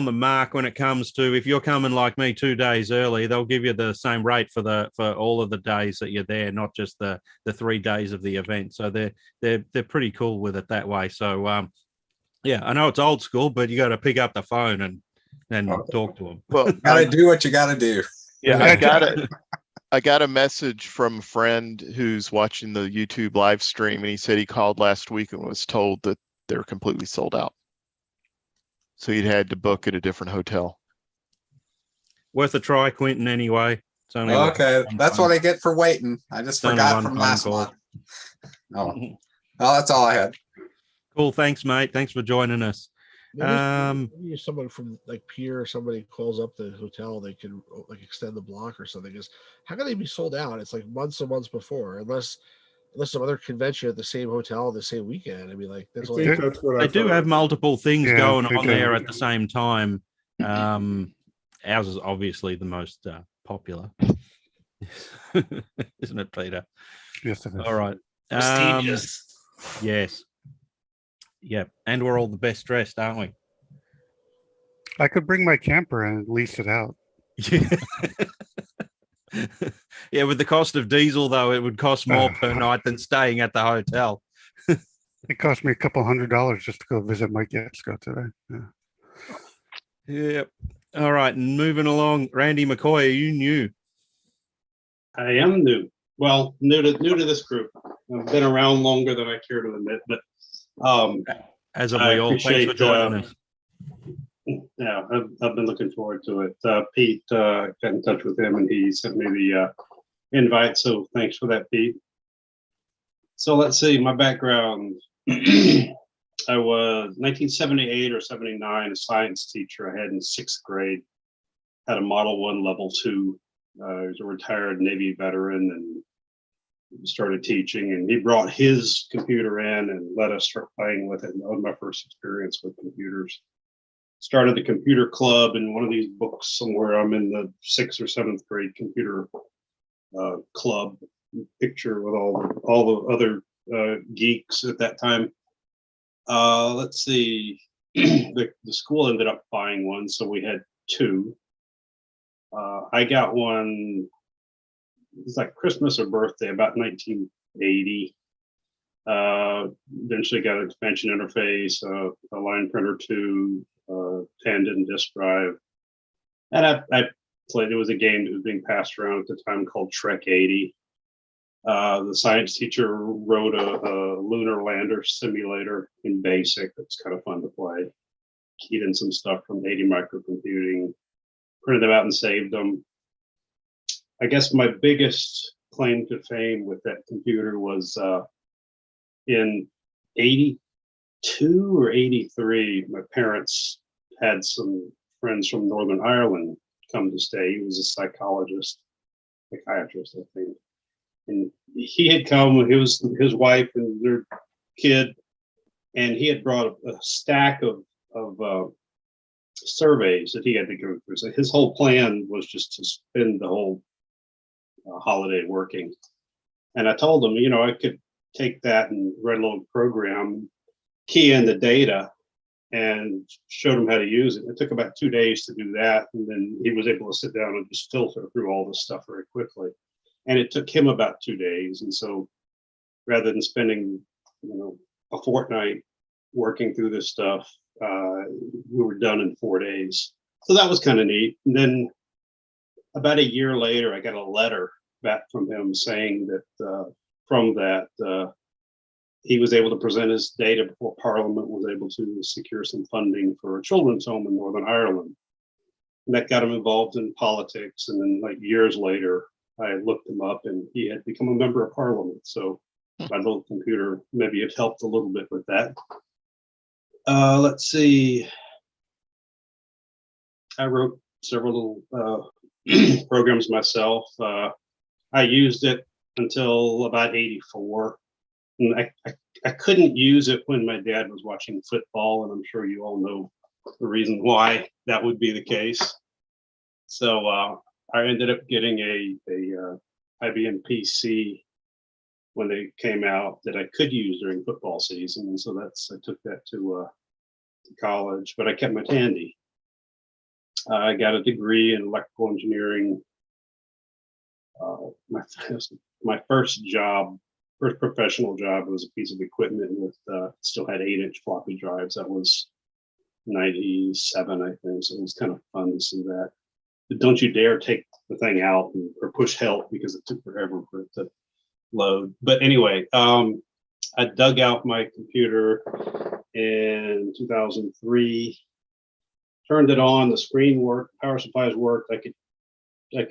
the mark when it comes to, if you're coming like me 2 days early, they'll give you the same rate for all of the days that you're there, not just the 3 days of the event. So they're pretty cool with it that way. So I know it's old school, but you got to pick up the phone and talk to them. Well, gotta do what you gotta do. Yeah, I got a message from a friend who's watching the YouTube live stream, and he said he called last week and was told that they're completely sold out. So he'd had to book at a different hotel. Worth a try, Quentin, anyway. It's only okay, that's what I get for waiting. I just forgot from last month. Oh, that's all I had. Cool, thanks, mate. Thanks for joining us. Maybe if someone from like Pier or somebody calls up the hotel, they can like extend the block or something. Because how can they be sold out? It's like months and months before, unless some other convention at the same hotel the same weekend. I mean, like that's what they do have multiple things going on there at the same time. Ours is obviously the most popular. Isn't it, Peter? Yes, it is. All right. Prestigious. Yes. Yeah. And we're all the best dressed, aren't we? I could bring my camper and lease it out. Yeah. Yeah, with the cost of diesel, though, it would cost more per night than staying at the hotel. It cost me a couple $100 just to go visit Mike Yasko today. Yeah. Yep. All right. And moving along, Randy McCoy, are you new? I am new. Well, new to this group. I've been around longer than I care to admit, but As have I we all. Thanks for appreciate, joining us. yeah, I've been looking forward to it. Pete got in touch with him and he sent me the invite. So thanks for that, Pete. So let's see, my background. I was 1978 or 79, a science teacher I had in 6th grade. Had a Model 1 Level 2. He was a retired Navy veteran and started teaching. And he brought his computer in and let us start playing with it. And that was my first experience with computers. Started the computer club in one of these books somewhere. I'm in the 6th or 7th grade computer club picture with all the other geeks at that time. Let's see, the school ended up buying one, so we had 2. I got one, it was like Christmas or birthday, about 1980. Eventually got an expansion interface, a line printer 2, tandem disk drive. And I played, it was a game that was being passed around at the time called TRS-80. The science teacher wrote a lunar lander simulator in BASIC. It's kind of fun to play. Keyed in some stuff from 80 microcomputing, printed them out and saved them. I guess my biggest claim to fame with that computer was in 82 or 83, my parents had some friends from Northern Ireland come to stay. He was a psychologist, psychiatrist, I think. And he had come with his wife and their kid, and he had brought a stack of surveys that he had to go through. So his whole plan was just to spend the whole holiday working. And I told him, I could take that and write a little program, key in the data, and showed him how to use it. It took about 2 days to do that, and then he was able to sit down and just filter through all this stuff very quickly. And it took him about 2 days. And so rather than spending, a fortnight working through this stuff, we were done in 4 days. So that was kind of neat. And then about a year later, I got a letter back from him saying that he was able to present his data before Parliament was able to secure some funding for a children's home in Northern Ireland. And that got him involved in politics. And then like years later, I looked him up and he had become a member of Parliament. So my little computer maybe it helped a little bit with that. Let's see. I wrote several little programs myself. I used it until about 84. And I couldn't use it when my dad was watching football, and I'm sure you all know the reason why that would be the case. So I ended up getting a IBM PC when they came out that I could use during football season, and so I took that to college. But I kept my Tandy. I got a degree in electrical engineering. My first professional job was a piece of equipment with still had 8-inch floppy drives. That was 97, I think. So it was kind of fun to see that. But don't you dare take the thing out or push help because it took forever for it to load. But anyway, I dug out my computer in 2003, turned it on, the screen worked, power supplies worked. I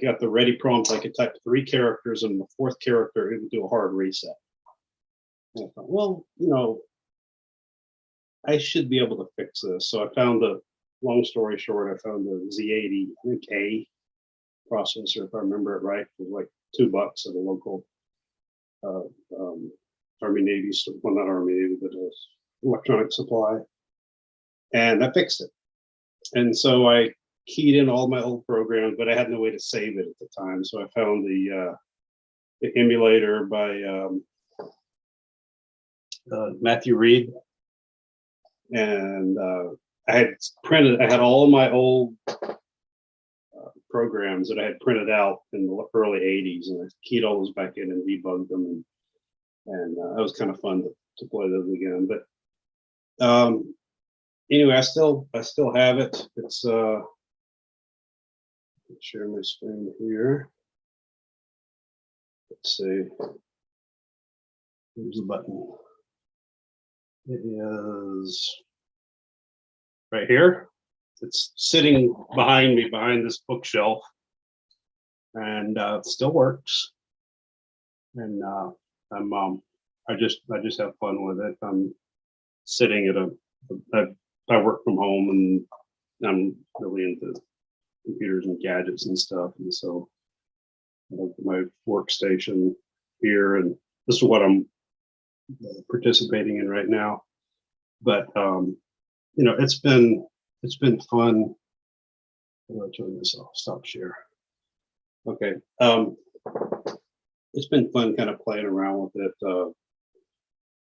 got the ready prompt. I could type 3 characters, and the 4th character, it would do a hard reset. And I thought, well, I should be able to fix this. So I found long story short, I found the Z80, I think A processor, if I remember it right, for like $2 at a local Army Navy, well, not Army Navy, but electronic supply. And I fixed it. And so I keyed in all my old programs, but I had no way to save it at the time. So I found the emulator by Matthew Reed, and I had all of my old programs that I had printed out in the early 80s, and I keyed all those back in and debugged them, and it was kind of fun to play those again. But anyway, I still have it. It's share my screen here. Let's see. Here's the button. It is right here. It's sitting behind me, behind this bookshelf, and it still works. And I just have fun with it. I'm sitting at I work from home, and I'm really into computers and gadgets and stuff, and so I have my workstation here, and this is what I'm participating in right now. But you know, it's been fun. I'm gonna turn this off. Stop share. Okay. It's been fun kind of playing around with it.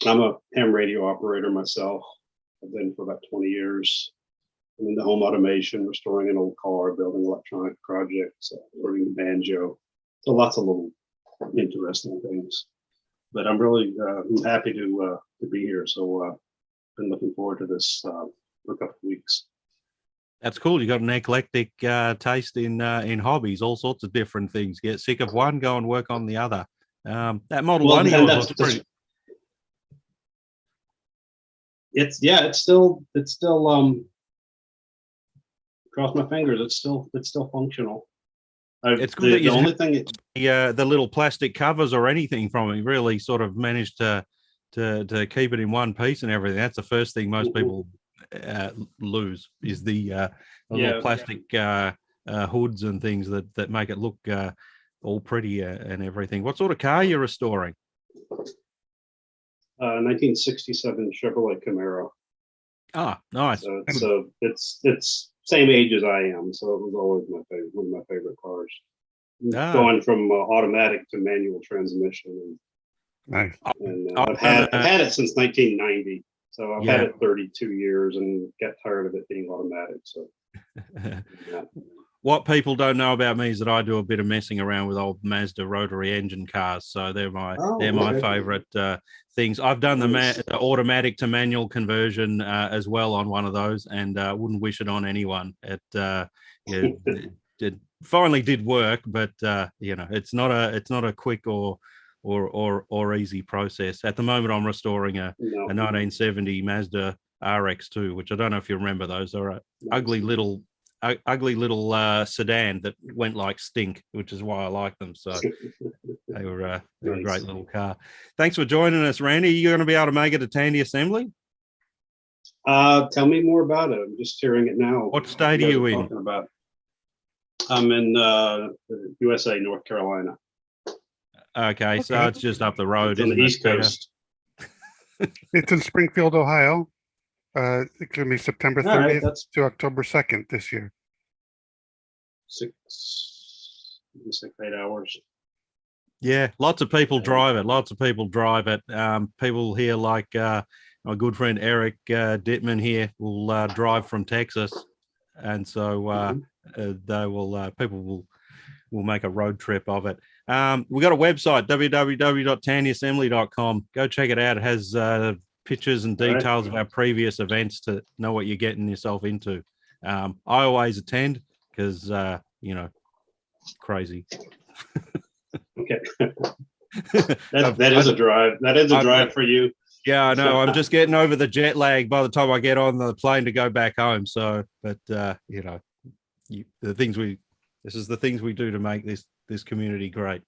I'm a ham radio operator myself. I've been for about 20 years. I'm into home automation, restoring an old car, building electronic projects, learning the banjo. So lots of little interesting things. But I'm really I'm happy to be here. So been looking forward to this for a couple of weeks. That's cool. You got an eclectic taste in hobbies, all sorts of different things. Get sick of one, go and work on the other. That Model Well, One and looks pretty. It's still cross my fingers. It's still functional. It's good that the you only thing. The little plastic covers or anything from it. You really sort of managed to keep it in one piece and everything. That's the first thing most people lose is the little plastic hoods and things that make it look all pretty and everything. What sort of car are you restoring? 1967 Chevrolet Camaro. Ah, nice. So it's same age as I am, so it was always one of my favorite cars. Going from automatic to manual transmission. Nice. And I've had it since 1990. So I've had it 32 years and got tired of it being automatic. So what people don't know about me is that I do a bit of messing around with old Mazda rotary engine cars. So they're my favorite things. I've done the automatic to manual conversion as well on one of those, and wouldn't wish it on anyone. It finally did work, but you know, it's not a quick or easy process. At the moment, I'm restoring a 1970 Mazda RX2, which I don't know if you remember those. They're an ugly little sedan that went like stink, which is why I like them. So they were a great little car. Thanks for joining us, Randy. You're going to be able to make it to Tandy Assembly? Tell me more about it. I'm just hearing it now. What state are you in? About? I'm in USA, North Carolina. Okay, so it's just up the road. It's on the East Coast. It's in Springfield, Ohio. It's going to be September 30th to October 2nd this year. 6, 8 hours. Yeah, lots of people drive it. People here like my good friend Eric Dittman here will drive from Texas. And so people will make a road trip of it. We got a website, www.tandyassembly.com. Go check it out. It has pictures and details of our previous events to know what you're getting yourself into. I always attend because you know, crazy. Okay. that is a drive. That is a drive for you. Yeah, I know. I'm just getting over the jet lag by the time I get on the plane to go back home. So, but you know, this is the things we do to make this community great.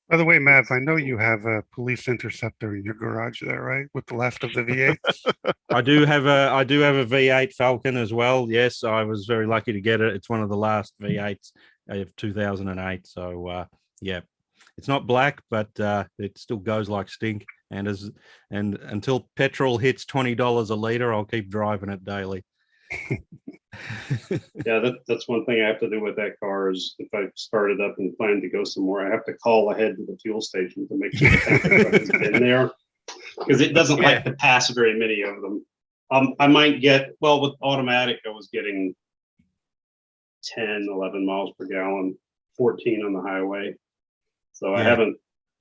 By the way, Mav, I know you have a police interceptor in your garage there, right? With the last of the V8s. I do have a V8 Falcon as well. Yes, I was very lucky to get it. It's one of the last V8s of 2008. So yeah, it's not black, but it still goes like stink. And until petrol hits $20 a liter, I'll keep driving it daily. Yeah, that's one thing I have to do with that car is if I start it up and plan to go somewhere, I have to call ahead to the fuel station to make sure the tank has been there, because it doesn't like to pass very many of them. I might get, well, with automatic, I was getting 10, 11 miles per gallon, 14 on the highway. So I haven't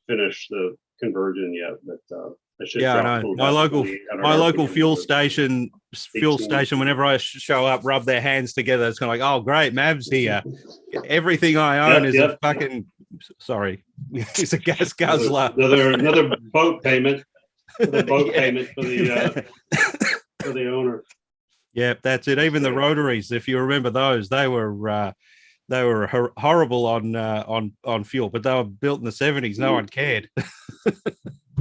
finished the conversion yet, but I should. Yeah, I know. My local fuel station. Whenever I show up, rub their hands together. It's kind of like, oh, great, Mav's here. Everything I own is a fucking. Sorry, it's a gas guzzler. Another boat payment. The boat payment for the for the owner. Yep, that's it. Even the rotaries, if you remember those, they were horrible on fuel, but they were built in the 70s. No one cared.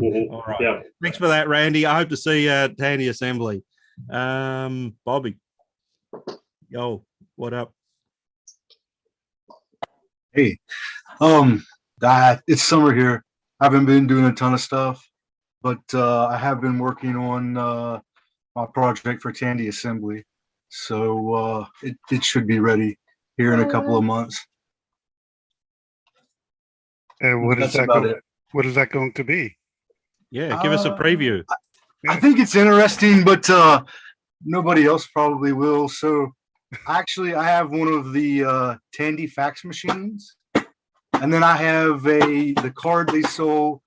All right. Yeah. Thanks for that, Randy. I hope to see you at Tandy Assembly. Bobby. Yo, what up? Hey, it's summer here. I haven't been doing a ton of stuff, but I have been working on my project for Tandy Assembly. So it should be ready here in a couple of months. And what is that going to be? Yeah, give us a preview. I think it's interesting, but nobody else probably will. So actually, I have one of the Tandy fax machines, and then I have the card they sold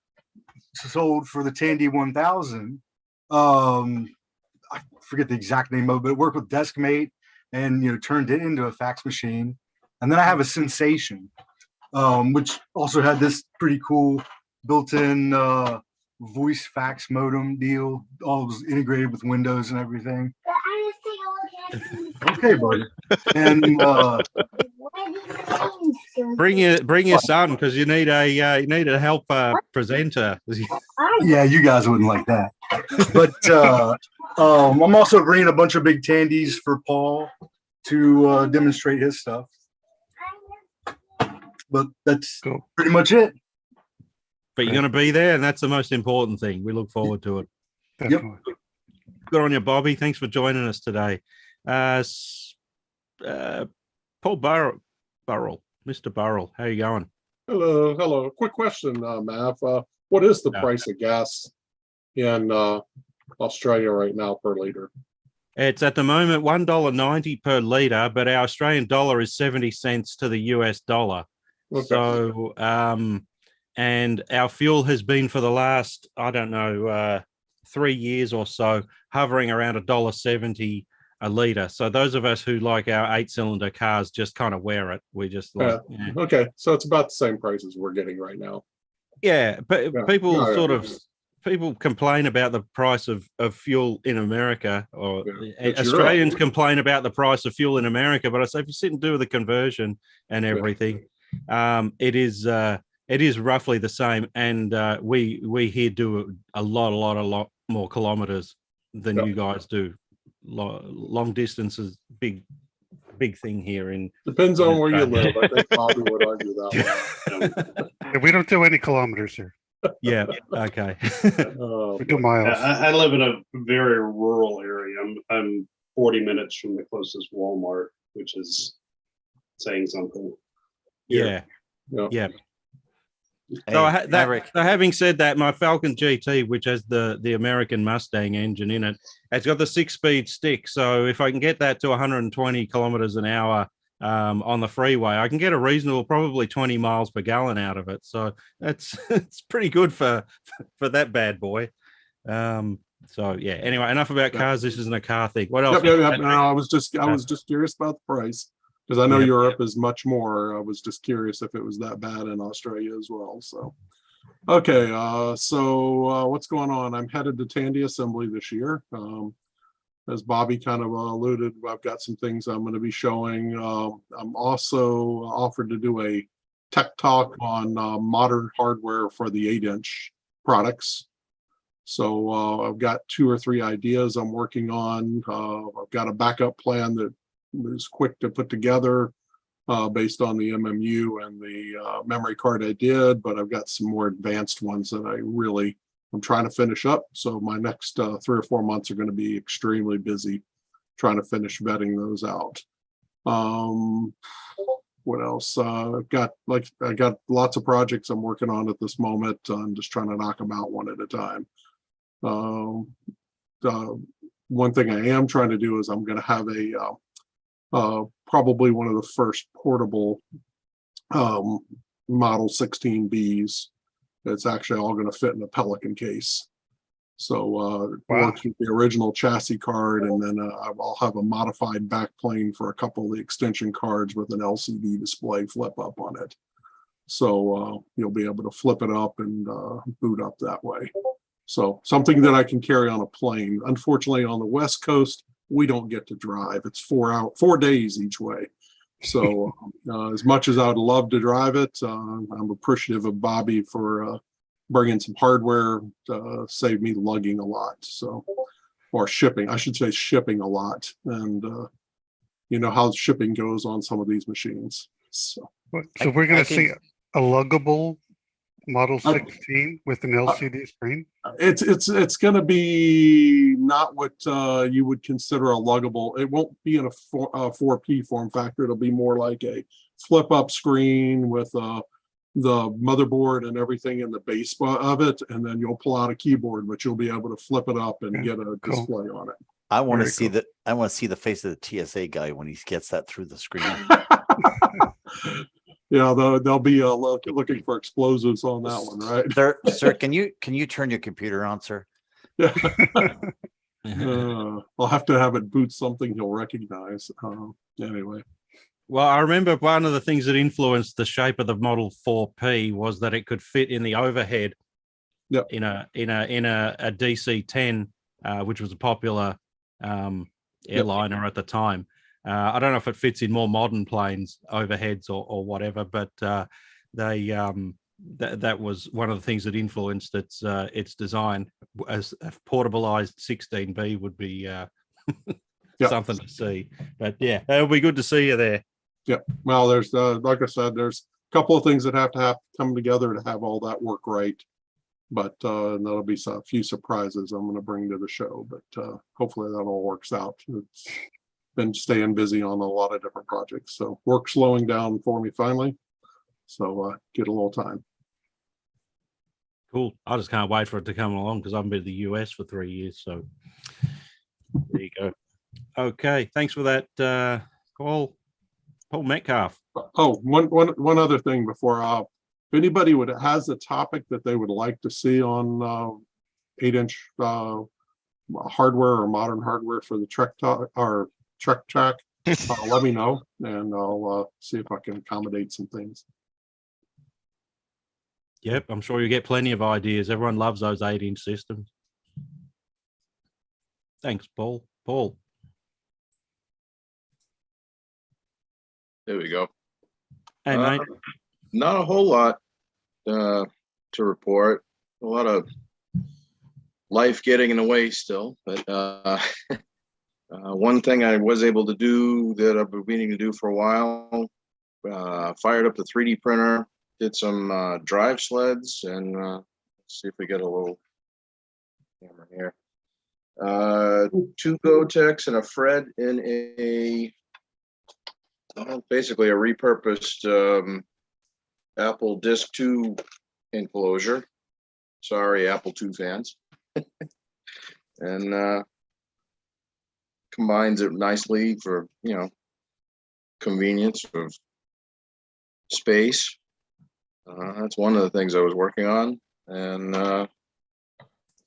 for the Tandy 1000. I forget the exact name of it, but it worked with DeskMate and turned it into a fax machine. And then I have a Sensation, which also had this pretty cool built-in voice fax modem deal, all was integrated with Windows and everything. Okay, buddy. And bring your son, because you need a help presenter. Yeah, you guys wouldn't like that. But I'm also bringing a bunch of big Tandies for Paul to demonstrate his stuff. But that's pretty much it. But you're going to be there, and that's the most important thing. We look forward to it. Definitely. Yep. Good on you, Bobby. Thanks for joining us today. Paul Burrell, Mr. Burrell, how you going? Hello. Quick question, Mav. What is the price of gas in Australia right now per liter? It's at the moment $1.90 per liter, but our Australian dollar is 70 cents to the US dollar. Okay. So, and our fuel has been for the last, 3 years or so, hovering around $1.70 a liter. So those of us who like our 8-cylinder cars just kind of wear it. We just like, Okay, so it's about the same prices we're getting right now. Yeah, but people complain about the price of fuel in America, or Australians complain about the price of fuel in America. But I say if you sit and do the conversion and everything, it is roughly the same. And we here do a lot more kilometers than you guys do. Long distances, big thing here in. Depends on where you live. I think Bobby would argue that one. We don't do any kilometers here. Yeah. Okay. We do miles. I live in a very rural area. I'm 40 minutes from the closest Walmart, which is saying something. Yeah. So, so having said that, my Falcon GT, which has the American Mustang engine in it, it's got the 6-speed stick. So if I can get that to 120 kilometers an hour on the freeway, I can get a reasonable, probably 20 miles per gallon out of it. So it's pretty good for that bad boy. So yeah. Anyway, enough about cars. This isn't a car thing. What else? No, I was just curious about the price. Because I know Europe is much more. I was just curious if it was that bad in Australia as well. So, okay. So what's going on? I'm headed to Tandy Assembly this year. As Bobby kind of alluded, I've got some things I'm going to be showing. I'm also offered to do a tech talk on modern hardware for the 8-inch products. So I've got 2 or 3 ideas I'm working on. I've got a backup plan that was quick to put together based on the MMU and the memory card I did, but I've got some more advanced ones that I'm trying to finish up. So my next 3 or 4 months are going to be extremely busy trying to finish vetting those out. What else? I got lots of projects I'm working on at this moment. I'm just trying to knock them out one at a time. One thing I am trying to do is I'm going to have probably one of the first portable Model 16Bs. It's actually all going to fit in a Pelican case. So works with the original chassis card, and then I'll have a modified back plane for a couple of the extension cards with an LCD display flip up on it. So you'll be able to flip it up and boot up that way. So something that I can carry on a plane. Unfortunately, on the West Coast, we don't get to drive. It's 4 days each way. So as much as I would love to drive it, I'm appreciative of Bobby for bringing some hardware to save me lugging a lot. So, or shipping, I should say shipping a lot. And you know how shipping goes on some of these machines. So we're going to see a luggable Model 16 with an LCD screen? It's going to be not what you would consider a luggable. It won't be in a 4P form factor. It'll be more like a flip up screen with the motherboard and everything in the base of it, and then you'll pull out a keyboard, but you'll be able to flip it up and get a display on it. I want to see that. I want to see the face of the TSA guy when he gets that through the screen. Yeah, they'll be looking for explosives on that one, right? Sir, can you turn your computer on, sir? Yeah. I'll have to have it boot something he'll recognize. Anyway. Well, I remember one of the things that influenced the shape of the Model 4P was that it could fit in the overhead. Yep. In a DC-10, which was a popular airliner at the time. I don't know if it fits in more modern planes, overheads or whatever, but that was one of the things that influenced its design. As a portableized 16B would be something to see. But yeah, it'll be good to see you there. Yeah. Well, there's like I said, there's a couple of things that have to come together to have all that work right. But that'll be a few surprises I'm going to bring to the show. But hopefully that all works out. It's been staying busy on a lot of different projects, so work slowing down for me finally. So get a little time. Cool. I just can't wait for it to come along because I've been to the US for 3 years. So there you go. Okay, thanks for that, Paul Metcalf. Oh, one other thing before if anybody has a topic that they would like to see on 8-inch hardware or modern hardware for the Trek Track, let me know, and I'll see if I can accommodate some things. Yep, I'm sure you get plenty of ideas. Everyone loves those 8-inch systems. Thanks, Paul. Paul. There we go. Hey, mate. Not a whole lot to report. A lot of life getting in the way still, but one thing I was able to do that I've been meaning to do for a while, fired up the 3D printer, did some drive sleds, and let's see if we get a little camera here. 2 Gotex and a Fred in basically a repurposed Apple Disc 2 enclosure. Sorry, Apple II fans. And combines it nicely for, convenience of space. That's one of the things I was working on. And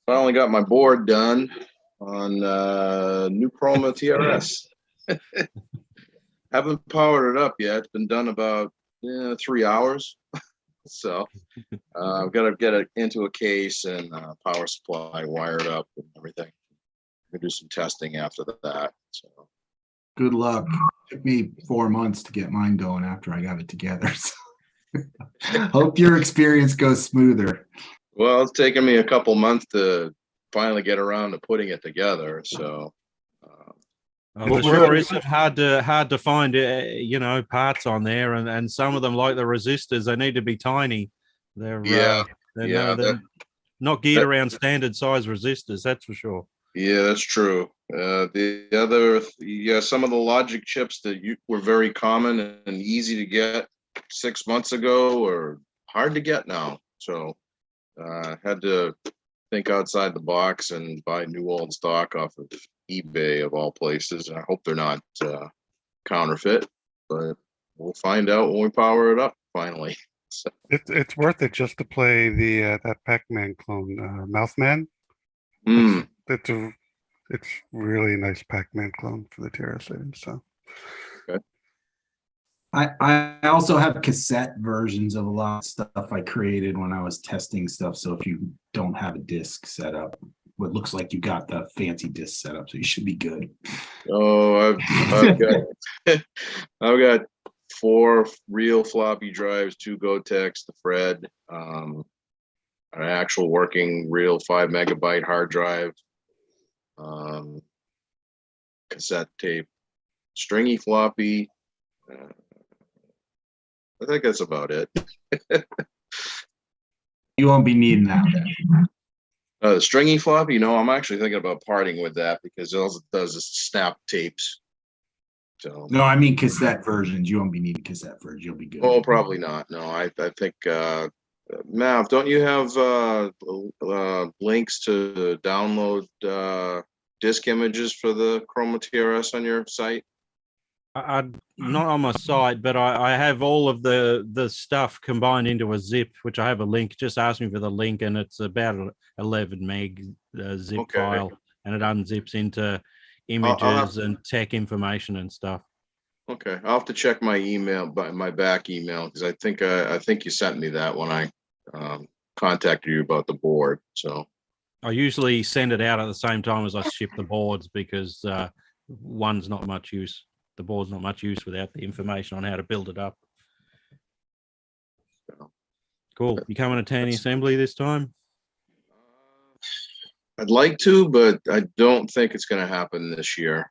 finally got my board done on new Chroma TRS. Haven't powered it up yet. It's been done about 3 hours. So I've got to get it into a case and power supply wired up and everything. We'll do some testing after that. So good luck. It took me 4 months to get mine going after I got it together. So hope your experience goes smoother. Well, it's taken me a couple months to finally get around to putting it together. So for sure, is it hard to find parts on there, and some of them, like the resistors, they need to be tiny. They're not geared around standard size resistors, that's for sure. Yeah, that's true. Some of the logic chips that were very common and easy to get 6 months ago are hard to get now. So had to think outside the box and buy new old stock off of eBay of all places. I hope they're not counterfeit, but we'll find out when we power it up finally. So, It's worth it just to play the that Pac-Man clone, Mouthman. mm, It's really a nice Pac-Man clone for the TRS-80. So I also have cassette versions of a lot of stuff I created when I was testing stuff. So if you don't have a disc set up, what looks like you got the fancy disc set up, so you should be good. oh, I've got I've got 4 real floppy drives, 2 Gotex, the Fred, an actual working real 5 megabyte hard drive, cassette tape, stringy floppy. I think that's about it. You won't be needing that. The stringy floppy, I'm actually thinking about parting with that because all it does is snap tapes. So No, I mean cassette versions. You won't be needing cassette versions. You'll be good. oh, probably not. No, I think Mav, don't you have links to download disk images for the Chroma TRS on your site? Not on my site, but I have all of the stuff combined into a zip, which I have a link. Just ask me for the link, and it's about an 11 meg zip file, and it unzips into images and tech information and stuff. Okay, I'll have to check my email, my back email, because I think you sent me that when I contacted you about the board. So I usually send it out at the same time as I ship the boards because one's not much use. The board's not much use without the information on how to build it up. Cool. You coming to Tanny Assembly this time? I'd like to, but I don't think it's going to happen this year.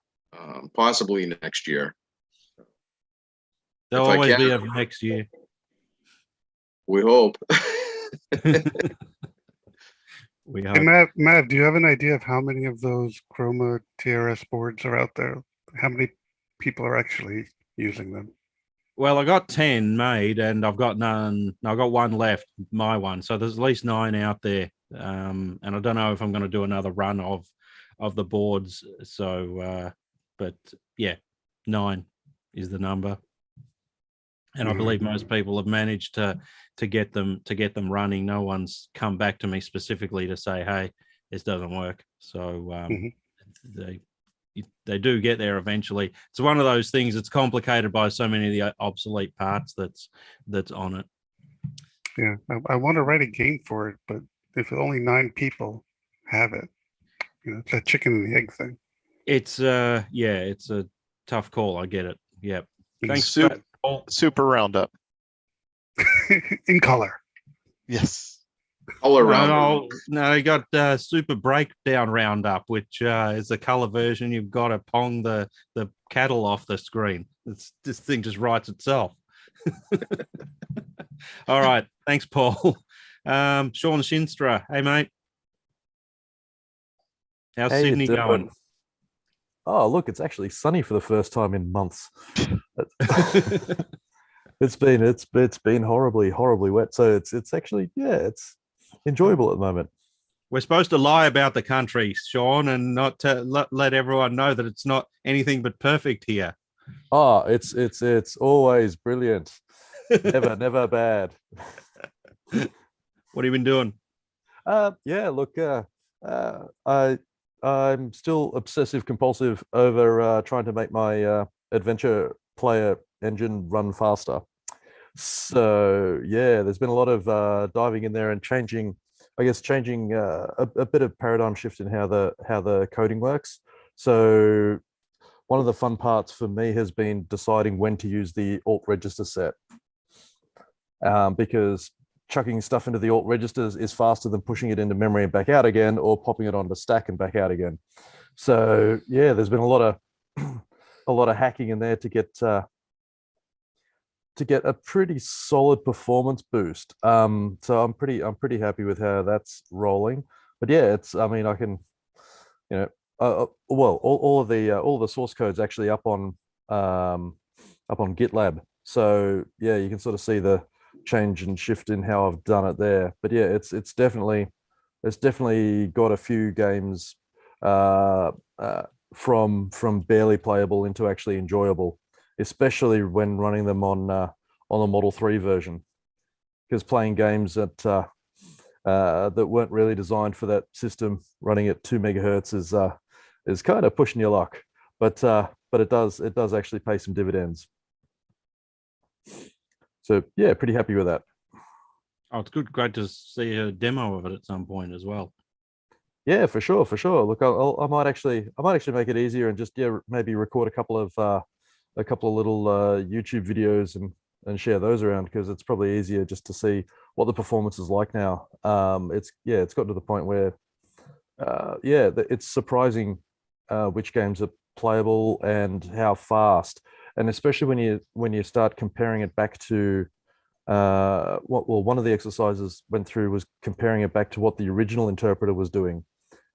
Possibly next year. There'll always be a next year. We hope. We hey, hope. Matt, do you have an idea of how many of those Chroma TRS boards are out there? How many people are actually using them? Well, I got 10 made and I've got none. No, I've got one left, my one. So there's at least 9 out there. And I don't know if I'm going to do another run of the boards. So, but yeah, 9 is the number. And I believe most people have managed to get them running. No one's come back to me specifically to say, hey, this doesn't work. So they do get there eventually. It's one of those things that's complicated by so many of the obsolete parts that's on it. Yeah, I want to write a game for it, but if only 9 people have it, it's that chicken and the egg thing. It's it's a tough call. I get it. Yep. Thanks. Super Roundup. In color. Yes. All around. No, you got Super Breakdown Roundup, which is the color version. You've got to pong the cattle off the screen. This thing just writes itself. All right. Thanks, Paul. Sean Shinstra. Hey, mate. How's How you Sydney doing? going? Oh, look, it's actually sunny for the first time in months. It's been horribly wet. So it's actually, it's enjoyable at the moment. We're supposed to lie about the country, Sean, and not to let everyone know that it's not anything but perfect here. Oh, it's always brilliant. Never bad. What have you been doing? I'm still obsessive compulsive over trying to make my adventure player engine run faster. So there's been a lot of diving in there and changing a bit of paradigm shift in how the coding works. So one of the fun parts for me has been deciding when to use the alt register set, because chucking stuff into the alt registers is faster than pushing it into memory and back out again, or popping it onto stack and back out again. So there's been a lot of hacking in there to get a pretty solid performance boost. So I'm pretty happy with how that's rolling. But I can, well, all of the source code's actually up on GitLab. So yeah, you can sort of see the change and shift in how I've done it there. But yeah, it's definitely got a few games from barely playable into actually enjoyable, especially when running them on the Model 3 version, because playing games that weren't really designed for that system running at 2 megahertz is kind of pushing your luck, but it does actually pay some dividends. So yeah, pretty happy with that. Oh, it's great to see a demo of it at some point as well. Yeah, for sure. Look, I might actually make it easier and just maybe record a couple of little YouTube videos and share those around, because it's probably easier just to see what the performance is like now. It's got to the point where it's surprising which games are playable and how fast, and especially when you start comparing it back to one of the exercises went through was comparing it back to what the original interpreter was doing,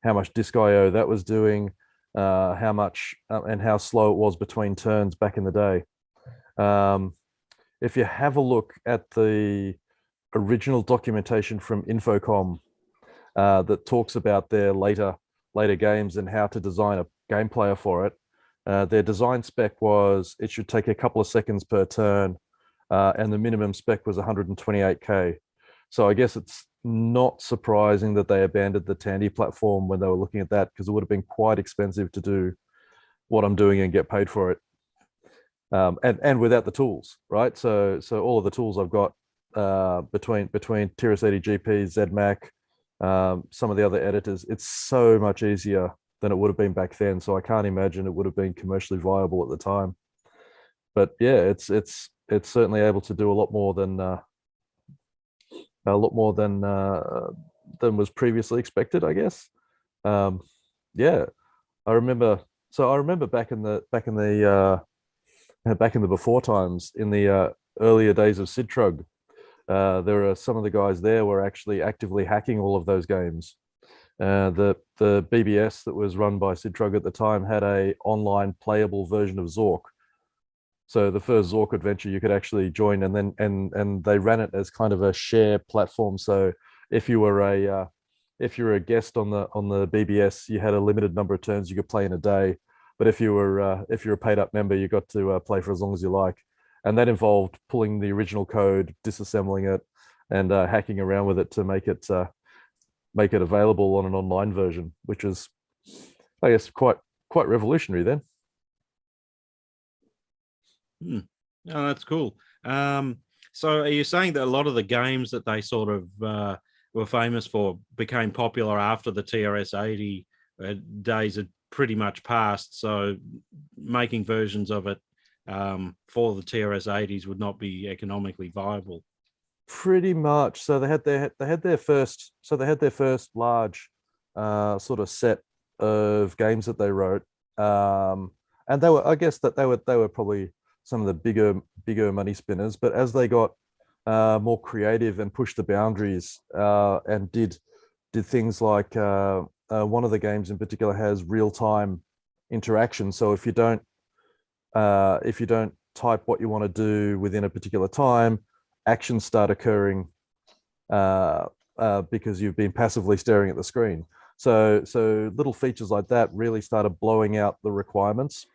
how much disk IO that was doing, how much and how slow it was between turns back in the day. If you have a look at the original documentation from Infocom that talks about their later games and how to design a game player for it, their design spec was it should take a couple of seconds per turn, and the minimum spec was 128K. So I guess it's not surprising that they abandoned the Tandy platform when they were looking at that, because it would have been quite expensive to do what I'm doing and get paid for it. And without the tools, right? So all of the tools I've got between TRS-80 GP, ZMac, some of the other editors, it's so much easier than it would have been back then. So I can't imagine it would have been commercially viable at the time. But yeah, it's certainly able to do a lot more than was previously expected, I guess. Yeah, I remember back in the before times, in the earlier days of Sidtrug, there are some of the guys there were actually actively hacking all of those games. The BBS that was run by Sidtrug at the time had a online playable version of Zork. So the first Zork adventure you could actually join, and then they ran it as kind of a share platform. So if you were a guest on the BBS, you had a limited number of turns you could play in a day. But if you're a paid up member, you got to play for as long as you like. And that involved pulling the original code, disassembling it, and hacking around with it to make it available on an online version, which is, I guess, quite revolutionary then. Oh, that's cool. So are you saying that a lot of the games that they sort of were famous for became popular after the TRS-80 days had pretty much passed? So making versions of it for the TRS-80s would not be economically viable. Pretty much. So they had their first large sort of set of games that they wrote, and they were probably some of the bigger money spinners. But as they got more creative and pushed the boundaries and did things like one of the games in particular has real-time interaction. So if you don't type what you want to do within a particular time, actions start occurring because you've been passively staring at the screen. So little features like that really started blowing out the requirements.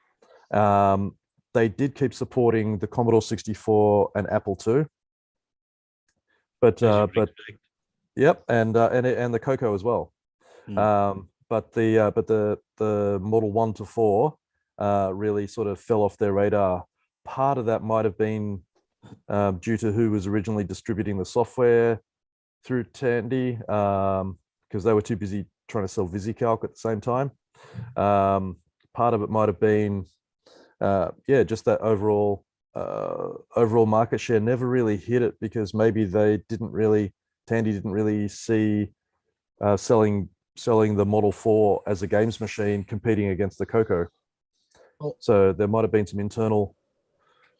They did keep supporting the Commodore 64 and Apple II, but yep, and the Coco as well. But the Model 1 to 4 really sort of fell off their radar. Part of that might have been due to who was originally distributing the software through Tandy, because they were too busy trying to sell VisiCalc at the same time. Part of it might have been just that overall market share never really hit it, because maybe Tandy didn't really see selling the Model 4 as a games machine competing against the Coco. So there might have been some internal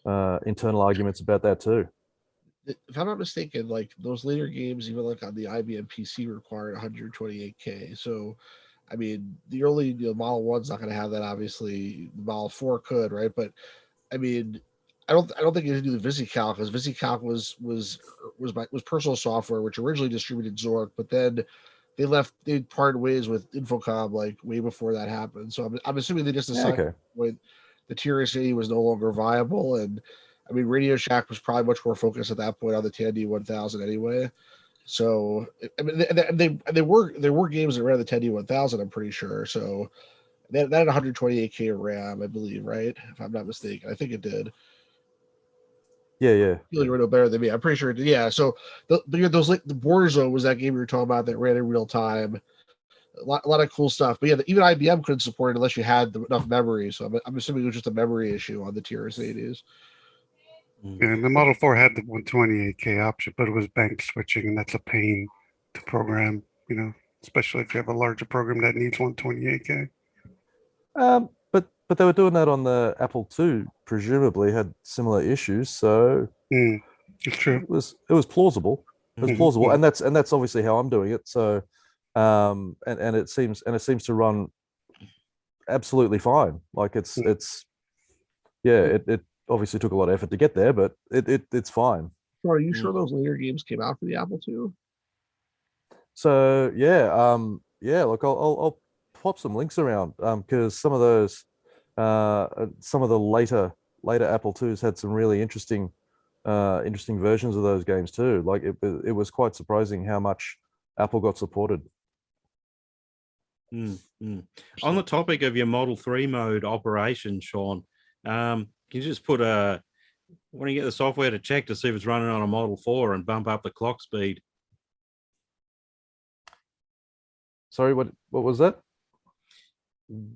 arguments about that too. If I'm not mistaken, like those later games, even like on the IBM PC, required 128K. So I mean, the early Model 1's not going to have that. Obviously, the Model 4 could, right? But I mean, I don't think you can do the VisiCalc, because VisiCalc was personal software which originally distributed Zork, but then they parted ways with Infocom like way before that happened. So I'm assuming they just decided when the TRS-80 was no longer viable, and I mean, Radio Shack was probably much more focused at that point on the Tandy 1000 anyway. So I mean, there were games that ran the Tandy 1000. I'm pretty sure. So that had 128K RAM, I believe, right? If I'm not mistaken, I think it did. Yeah. You know better than me. I'm pretty sure it did. Yeah. So the Border Zone was that game we were talking about that ran in real time. A lot of cool stuff. But yeah, even IBM couldn't support it unless you had enough memory. So I'm assuming it was just a memory issue on the TRS-80s. Yeah, and the Model 4 had the 128K option, but it was bank switching, and that's a pain to program, especially if you have a larger program that needs 128K. But they were doing that on the Apple II, presumably had similar issues. So it's true. It was plausible. It was plausible, and that's obviously how I'm doing it. So, and it seems to run absolutely fine. Like it obviously took a lot of effort to get there, but it's fine. So are you sure those later games came out for the Apple II? So look, I'll pop some links around because some of the later Apple IIs had some really interesting versions of those games too. Like it was quite surprising how much Apple got supported. On the topic of your Model 3 mode operation, Sean, can you just put when you get the software to check to see if it's running on a Model 4 and bump up the clock speed? Sorry, what was that?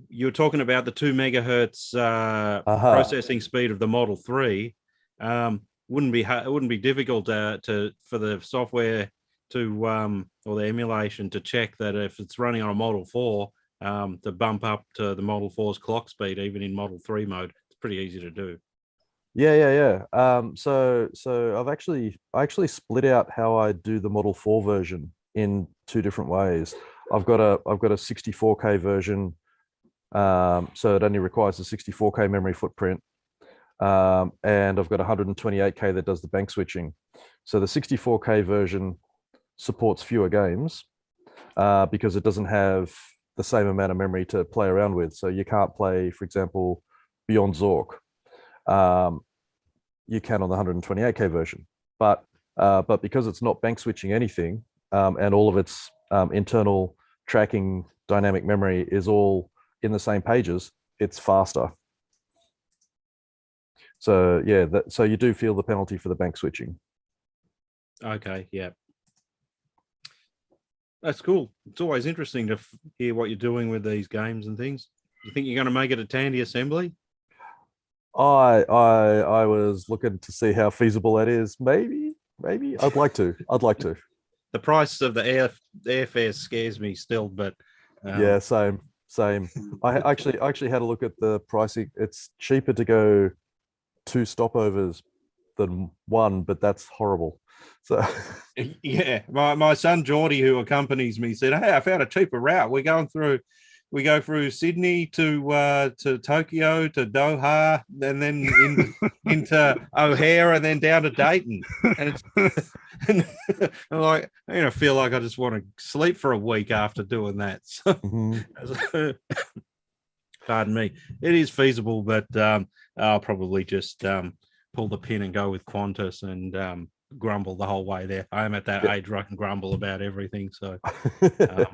You were talking about the 2 megahertz processing speed of the Model 3. It wouldn't be difficult for the software to or the emulation to check that if it's running on a Model 4 to bump up to the Model 4's clock speed even in Model 3 mode. It's pretty easy to do. Yeah. So I actually split out how I do the Model 4 version in 2 different ways. I've got a 64K version, so it only requires a 64K memory footprint, and I've got 128K that does the bank switching. So the 64K version supports fewer games because it doesn't have the same amount of memory to play around with. So you can't play, for example, Beyond Zork. You can on the 128K version, but because it's not bank switching anything, and all of its internal tracking dynamic memory is all in the same pages, it's faster. So yeah, so you do feel the penalty for the bank switching. Okay, yeah. That's cool. It's always interesting to hear what you're doing with these games and things. You think you're going to make it a Tandy assembly? I was looking to see how feasible that is. Maybe. I'd like to. The price of the airfare scares me still, but yeah, same. I actually had a look at the pricing. It's cheaper to go 2 stopovers than 1, but that's horrible. So yeah, my son Geordie, who accompanies me, said, "Hey, I found a cheaper route. We go through Sydney to Tokyo to Doha, and then into O'Hare, and then down to Dayton." And and I'm like, feel like I just want to sleep for a week after doing that. So, pardon me, it is feasible, but I'll probably just pull the pin and go with Qantas and grumble the whole way there. I am at that age where I can grumble about everything, so I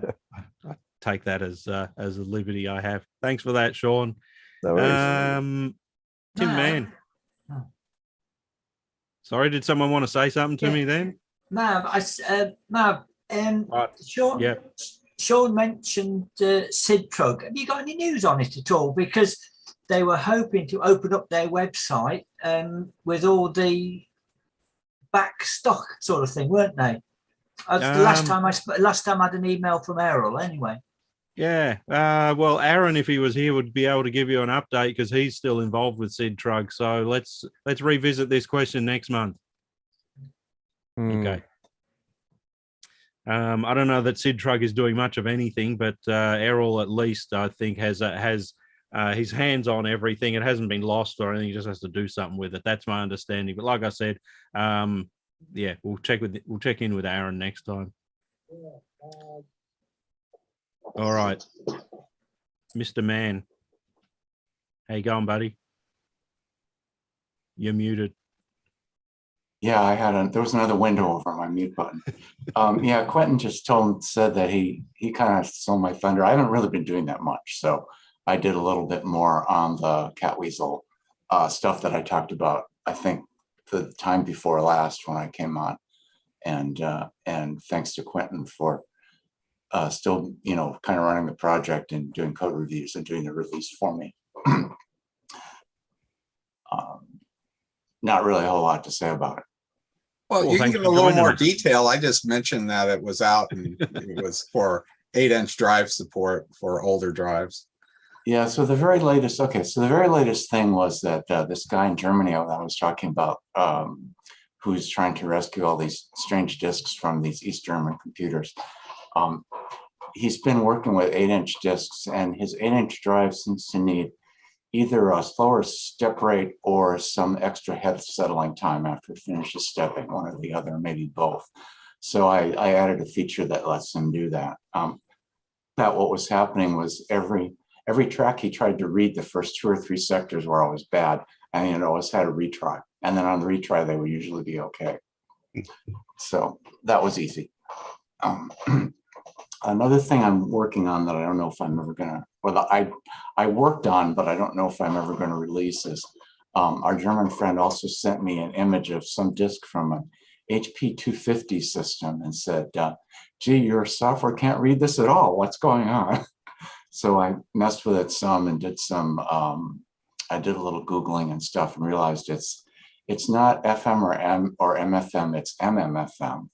take that as a liberty I have. Thanks for that, Sean. No worries. Tim Mann. Sorry, did someone want to say something to me then? Sean mentioned Sid Trug. Have you got any news on it at all? Because they were hoping to open up their website with all the back stock sort of thing, weren't they? The last time I had an email from Errol anyway. Yeah. Well, Aaron, if he was here, would be able to give you an update because he's still involved with Sid Trug. So let's revisit this question next month. Okay. I don't know that Sid Truck is doing much of anything, but Errol at least I think has his hands on everything. It hasn't been lost or anything. He just has to do something with it. That's my understanding. But like I said, yeah, we'll check in with Aaron next time. All right, Mr. Man, how you going, buddy? You're muted. Yeah, there was another window over my mute button. Yeah, Quentin just said that he kind of stole my thunder. I haven't really been doing that much, so I did a little bit more on the Catweasel stuff that I talked about, I think the time before last when I came on, and thanks to Quentin for still, kind of running the project and doing code reviews and doing the release for me. Not really a whole lot to say about it. Well, you can give a little more detail. I just mentioned that it was out and it was for 8-inch drive support for older drives. Yeah, so the very latest thing was that this guy in Germany that I was talking about, who's trying to rescue all these strange disks from these East German computers, he's been working with 8-inch disks, and his 8-inch drive seems to need either a slower step rate or some extra head settling time after it finishes stepping, one or the other, maybe both. So I added a feature that lets him do that. What was happening was every track he tried to read, the first 2 or 3 sectors were always bad, and it always had a retry. And then on the retry, they would usually be okay. So that was easy. Another thing I'm working on that I don't know if I'm ever gonna, or that I worked on, but I don't know if I'm ever gonna release is, our German friend also sent me an image of some disk from an HP 250 system and said, gee, your software can't read this at all. What's going on? So I messed with it some and did some, I did a little Googling and stuff and realized it's not FM or MFM, it's MMFM.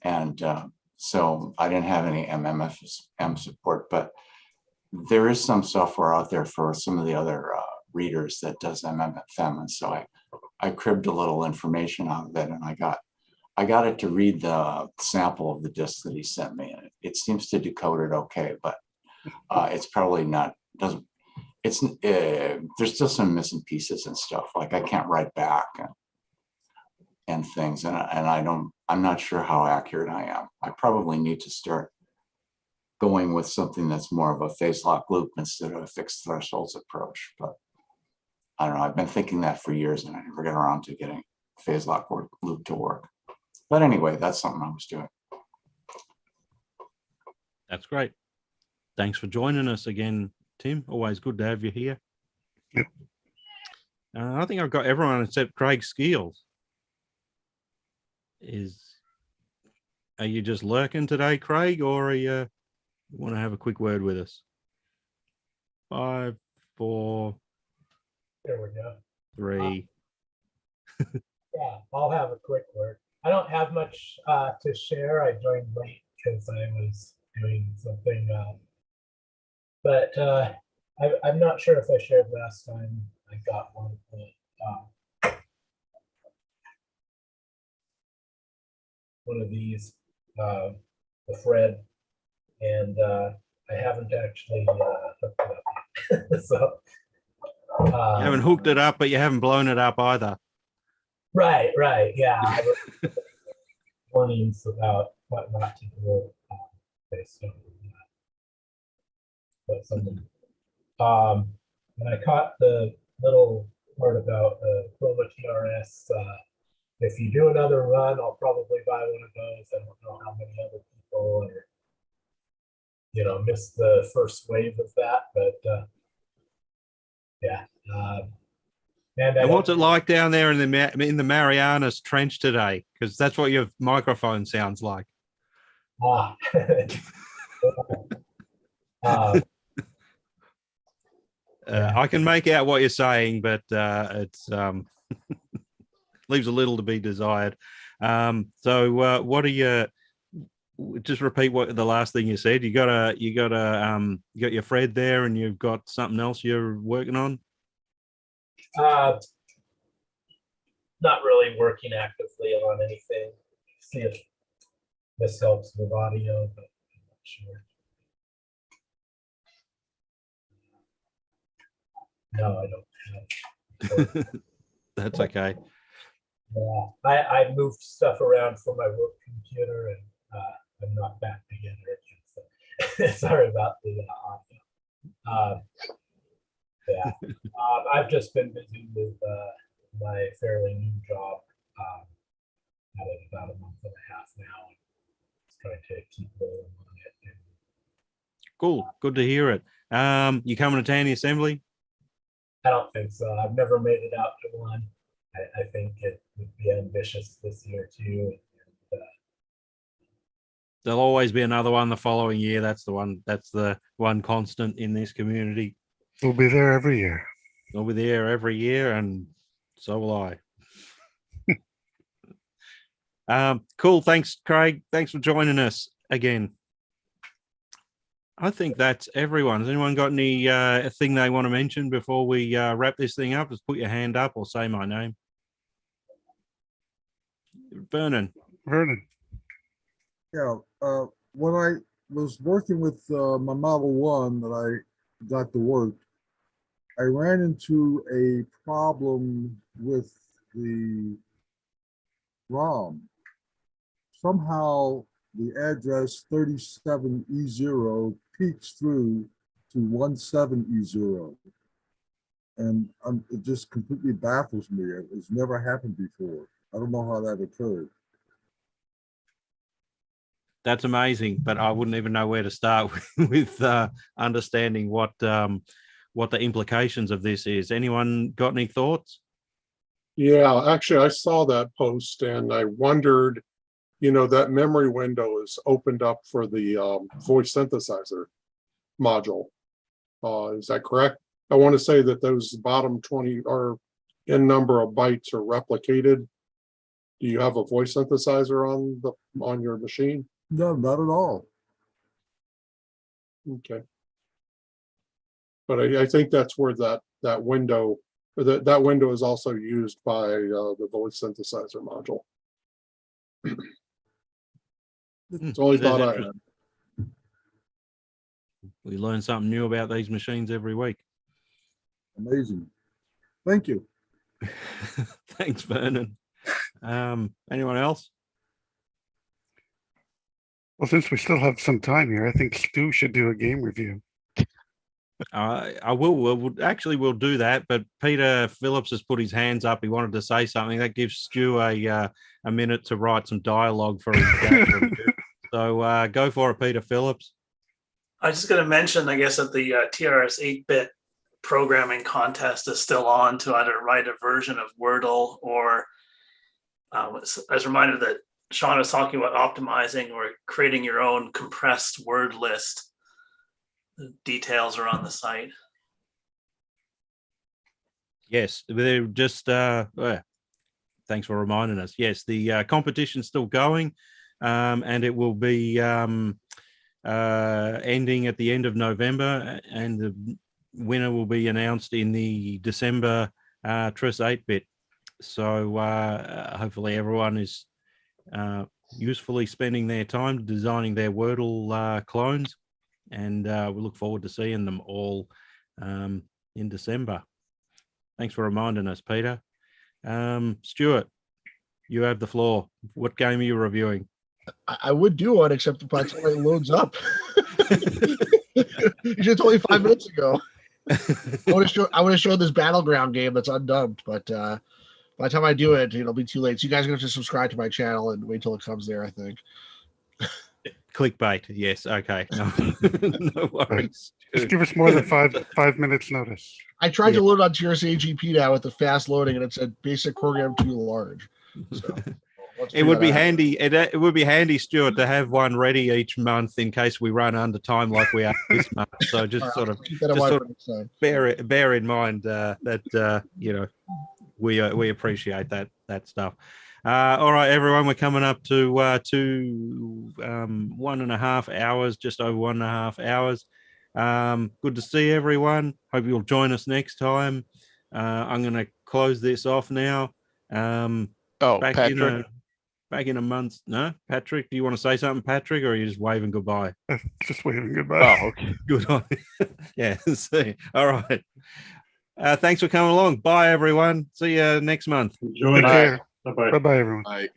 And so I didn't have any MMFM support, but there is some software out there for some of the other readers that does MMFM. And so I cribbed a little information out of it, and I got it to read the sample of the disk that he sent me. And it seems to decode it okay, but it's probably not, there's still some missing pieces and stuff. Like I can't write back and things, and I'm not sure how accurate I am. I probably need to start going with something that's more of a phase lock loop instead of a fixed thresholds approach. But I don't know, I've been thinking that for years and I never get around to getting phase lock loop to work. But anyway, that's something I was doing. That's great. Thanks for joining us again, Tim. Always good to have you here. Yep. I think I've got everyone except Craig Skeels. Are you just lurking today, Craig, or are you want to have a quick word with us? 5, 4. There we go. 3. Yeah, I'll have a quick word. I don't have much to share. I joined late because I was doing something, but I'm not sure if I shared last time. I got one of these, the Fred, and I haven't actually hooked it up. So you haven't hooked it up, but you haven't blown it up either. Right, yeah. I was warnings about what not to do based on that. But something. And I caught the little part about the Chroma TRS. If you do another run, I'll probably buy one of those. I don't know how many other people are, missed the first wave of that, but yeah. And what's it like down there in the Marianas Trench today? Because that's what your microphone sounds like. I can make out what you're saying, but it's leaves a little to be desired. So what are you? Just repeat what the last thing you said. You got your Fred there, and you've got something else you're working on. Not really working actively on anything. See if this helps with audio, but I'm not sure. No, I don't have. That's okay. Yeah, I moved stuff around for my work computer, and I'm not back together again. So sorry about the audio. Yeah, I've just been busy with my fairly new job. Had it about a month and a half now, and just trying to keep rolling on it. And Cool. Good to hear it. You coming to Tanny Assembly? I don't think so. I've never made it out to one. I think it would be ambitious this year too. And, There'll always be another one the following year. That's the one constant in this community. We'll be there every year. We'll be there every year, and so will I. Cool. Thanks, Craig. Thanks for joining us again. I think that's everyone. Has anyone got any thing they want to mention before we wrap this thing up? Just put your hand up or say my name. Vernon. Yeah, when I was working with my Model 1 that I got to work, I ran into a problem with the ROM. Somehow the address 37E0 peaks through to 17E0. And it just completely baffles me. It's never happened before. I don't know how that occurred. That's amazing, but I wouldn't even know where to start with understanding what the implications of this is. Anyone got any thoughts? Yeah, actually, I saw that post and I wondered, that memory window is opened up for the voice synthesizer module. Is that correct? I want to say that those bottom 20 or n number of bytes are replicated. Do you have a voice synthesizer on your machine? No, not at all. Okay. But I think that's where that window, or that window is also used by the voice synthesizer module. It's only thought I had. We learn something new about these machines every week. Amazing. Thank you. Thanks, Vernon. Anyone else? Well, since we still have some time here, I think Stu should do a game review. I will. We'll do that. But Peter Phillips has put his hands up. He wanted to say something. That gives Stu a minute to write some dialogue for his game review. So go for it, Peter Phillips. I was just going to mention, I guess, that the TRS 8-bit programming contest is still on to either write a version of Wordle or I was reminded that Sean was talking about optimizing or creating your own compressed word list. The details are on the site. Yes, they're just thanks for reminding us. Yes, the competition's still going, and it will be ending at the end of November, and the winner will be announced in the December TRS 8-bit. So hopefully everyone is usefully spending their time designing their Wordle clones, and we look forward to seeing them all in December. Thanks for reminding us, Peter. Stuart, you have the floor. What game are you reviewing? I would do one, except if it loads up. You should have told me 5 minutes ago. I would have showed this Battleground game that's undubbed, but by the time I do it, it'll be too late. So you guys are going to have to subscribe to my channel and wait till it comes there, I think. Clickbait. Yes. Okay. No, no worries. Just give us more than five minutes notice. I tried to load on TRS-80 now with the fast loading, and it said basic program too large. So it would be handy. It would be handy, Stuart, to have one ready each month in case we run under time like we are this month. So just sort of bear in mind that we appreciate that stuff. All right, everyone, we're coming up to 1.5 hours, just over 1.5 hours. Good to see everyone. Hope you'll join us next time. I'm going to close this off now. Back back in a month. No, Patrick, do you want to say something, Patrick, or are you just waving goodbye? Just waving goodbye. Oh, okay. Good on you. Yeah, see. All right. Thanks for coming along. Bye, everyone. See you next month. Enjoy. Take care. Bye-bye. Bye-bye, everyone. Bye.